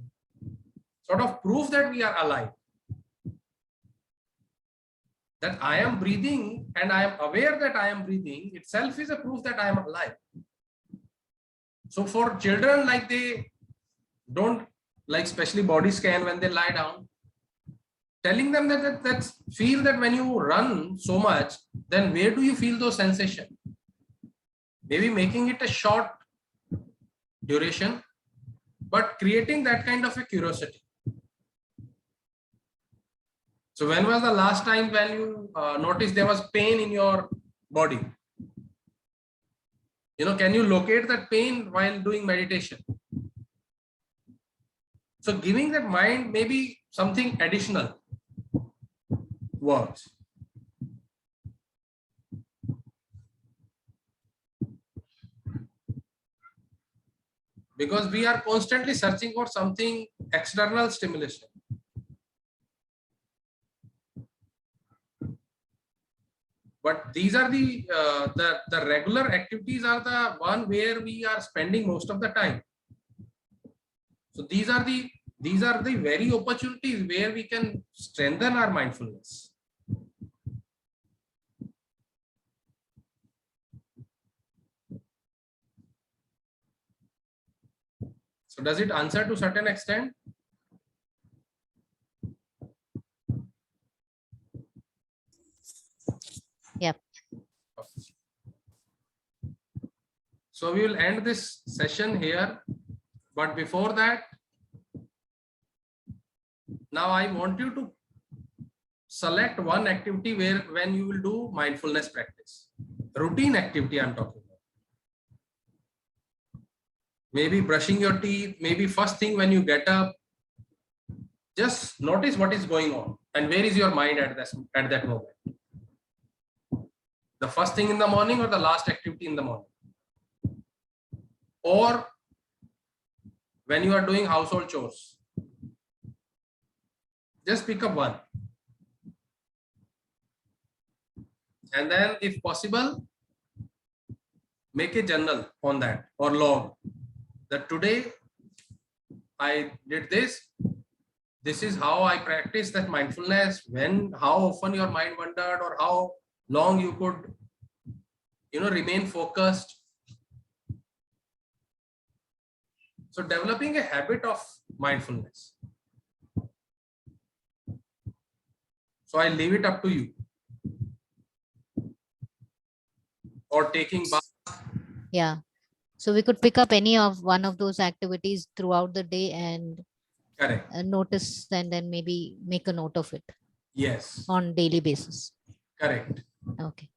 sort of proof that we are alive. That I am breathing and I am aware that I am breathing itself is a proof that I am alive. So for children, like they don't like, especially body scan when they lie down, telling them that feel that when you run so much, then where do you feel those sensations? Maybe making it a short duration, but creating that kind of a curiosity. So when was the last time when you noticed there was pain in your body? You know, can you locate that pain while doing meditation? So giving that mind maybe something additional works. Because we are constantly searching for something external stimulation. But these are the regular activities are the one where we are spending most of the time. So these are the very opportunities where we can strengthen our mindfulness. So does it answer to certain extent? Yep. So we will end this session here. But before that, now I want you to select one activity when you will do mindfulness practice. Routine activity I'm talking about. Maybe brushing your teeth, maybe first thing when you get up. Just notice what is going on and where is your mind at that moment. The first thing in the morning or the last activity in the morning. Or when you are doing household chores. Just pick up one. And then if possible, make a journal on that or log that today I did this. This is how I practice that mindfulness. How often your mind wandered or how long you could, remain focused. So developing a habit of mindfulness. So I leave it up to you. Or taking bath. Yeah. So we could pick up any of one of those activities throughout the day and correct. Notice and then maybe make a note of it. Yes. On daily basis. Correct. Okay.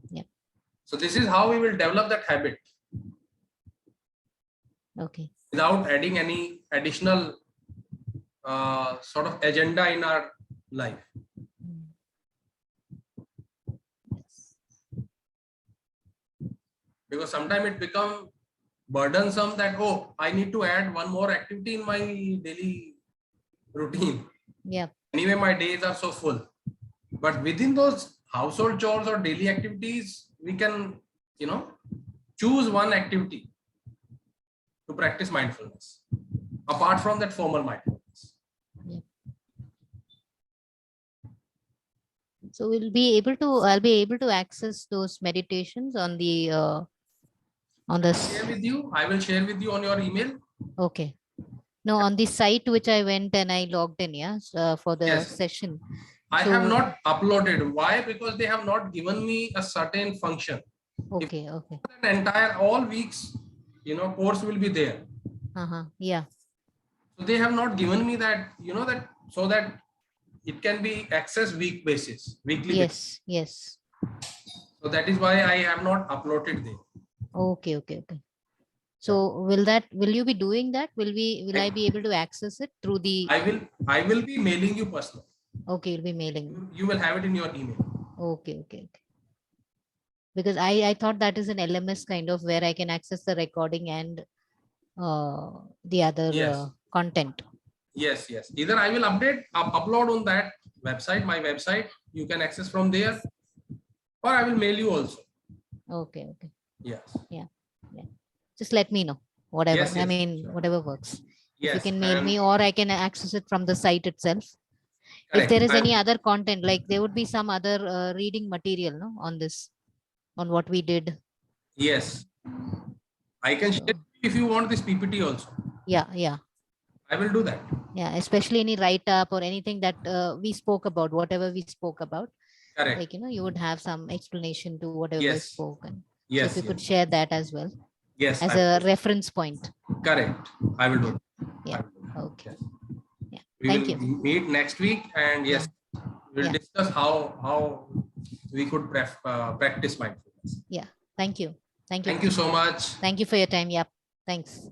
Yeah. So this is how we will develop that habit. Okay. Without adding any additional sort of agenda in our life. Yes. Because sometimes it becomes burdensome that, oh, I need to add one more activity in my daily routine. Yeah. Anyway, my days are so full. But within those household chores or daily activities, we can, choose one activity to practice mindfulness, apart from that formal mindfulness. Yeah. So I'll be able to access those meditations on the on this. I will share with you on your email. Okay. No, on the site which I went and I logged in, yeah, for the session. I have not uploaded. Why? Because they have not given me a certain function. Okay. Okay. The entire all weeks, course will be there. Yeah. So they have not given me that, so that it can be accessed weekly basis. Yes. Yes. So that is why I have not uploaded there. Okay, okay, okay. So will you be doing that? Will I be able to access it through the? I will be mailing you personally. Okay, you'll be mailing. You will have it in your email. Okay, okay, okay. Because I thought that is an LMS kind of where I can access the recording and the other Yes. content. Yes, yes. Either I will upload on that website, my website. You can access from there, or I will mail you also. Okay, okay. Yes. Yeah, yeah. Just let me know. Whatever. Yes, I yes, mean, sure. whatever works. If you Yes, can mail and me, or I can access it from the site itself. If correct. there is any other content, like there would be some other reading material, no, on this, on what we did. Yes, I can share if you want this PPT also. Yeah, yeah. I will do that. Yeah, especially any write-up or anything that we spoke about, whatever we spoke about. Correct. Like, you would have some explanation to whatever Yes. was spoken. Yes. So if you could Yes. share that as well. Yes. As a reference point. Correct. I will do. Yeah. Okay. Yes. Yeah. We Thank will you. meet next week, and yes, we'll Yeah. discuss how we could practice mindfulness. Yeah. Thank you. Thank you. Thank you so much. Thank you for your time. Yeah. Thanks.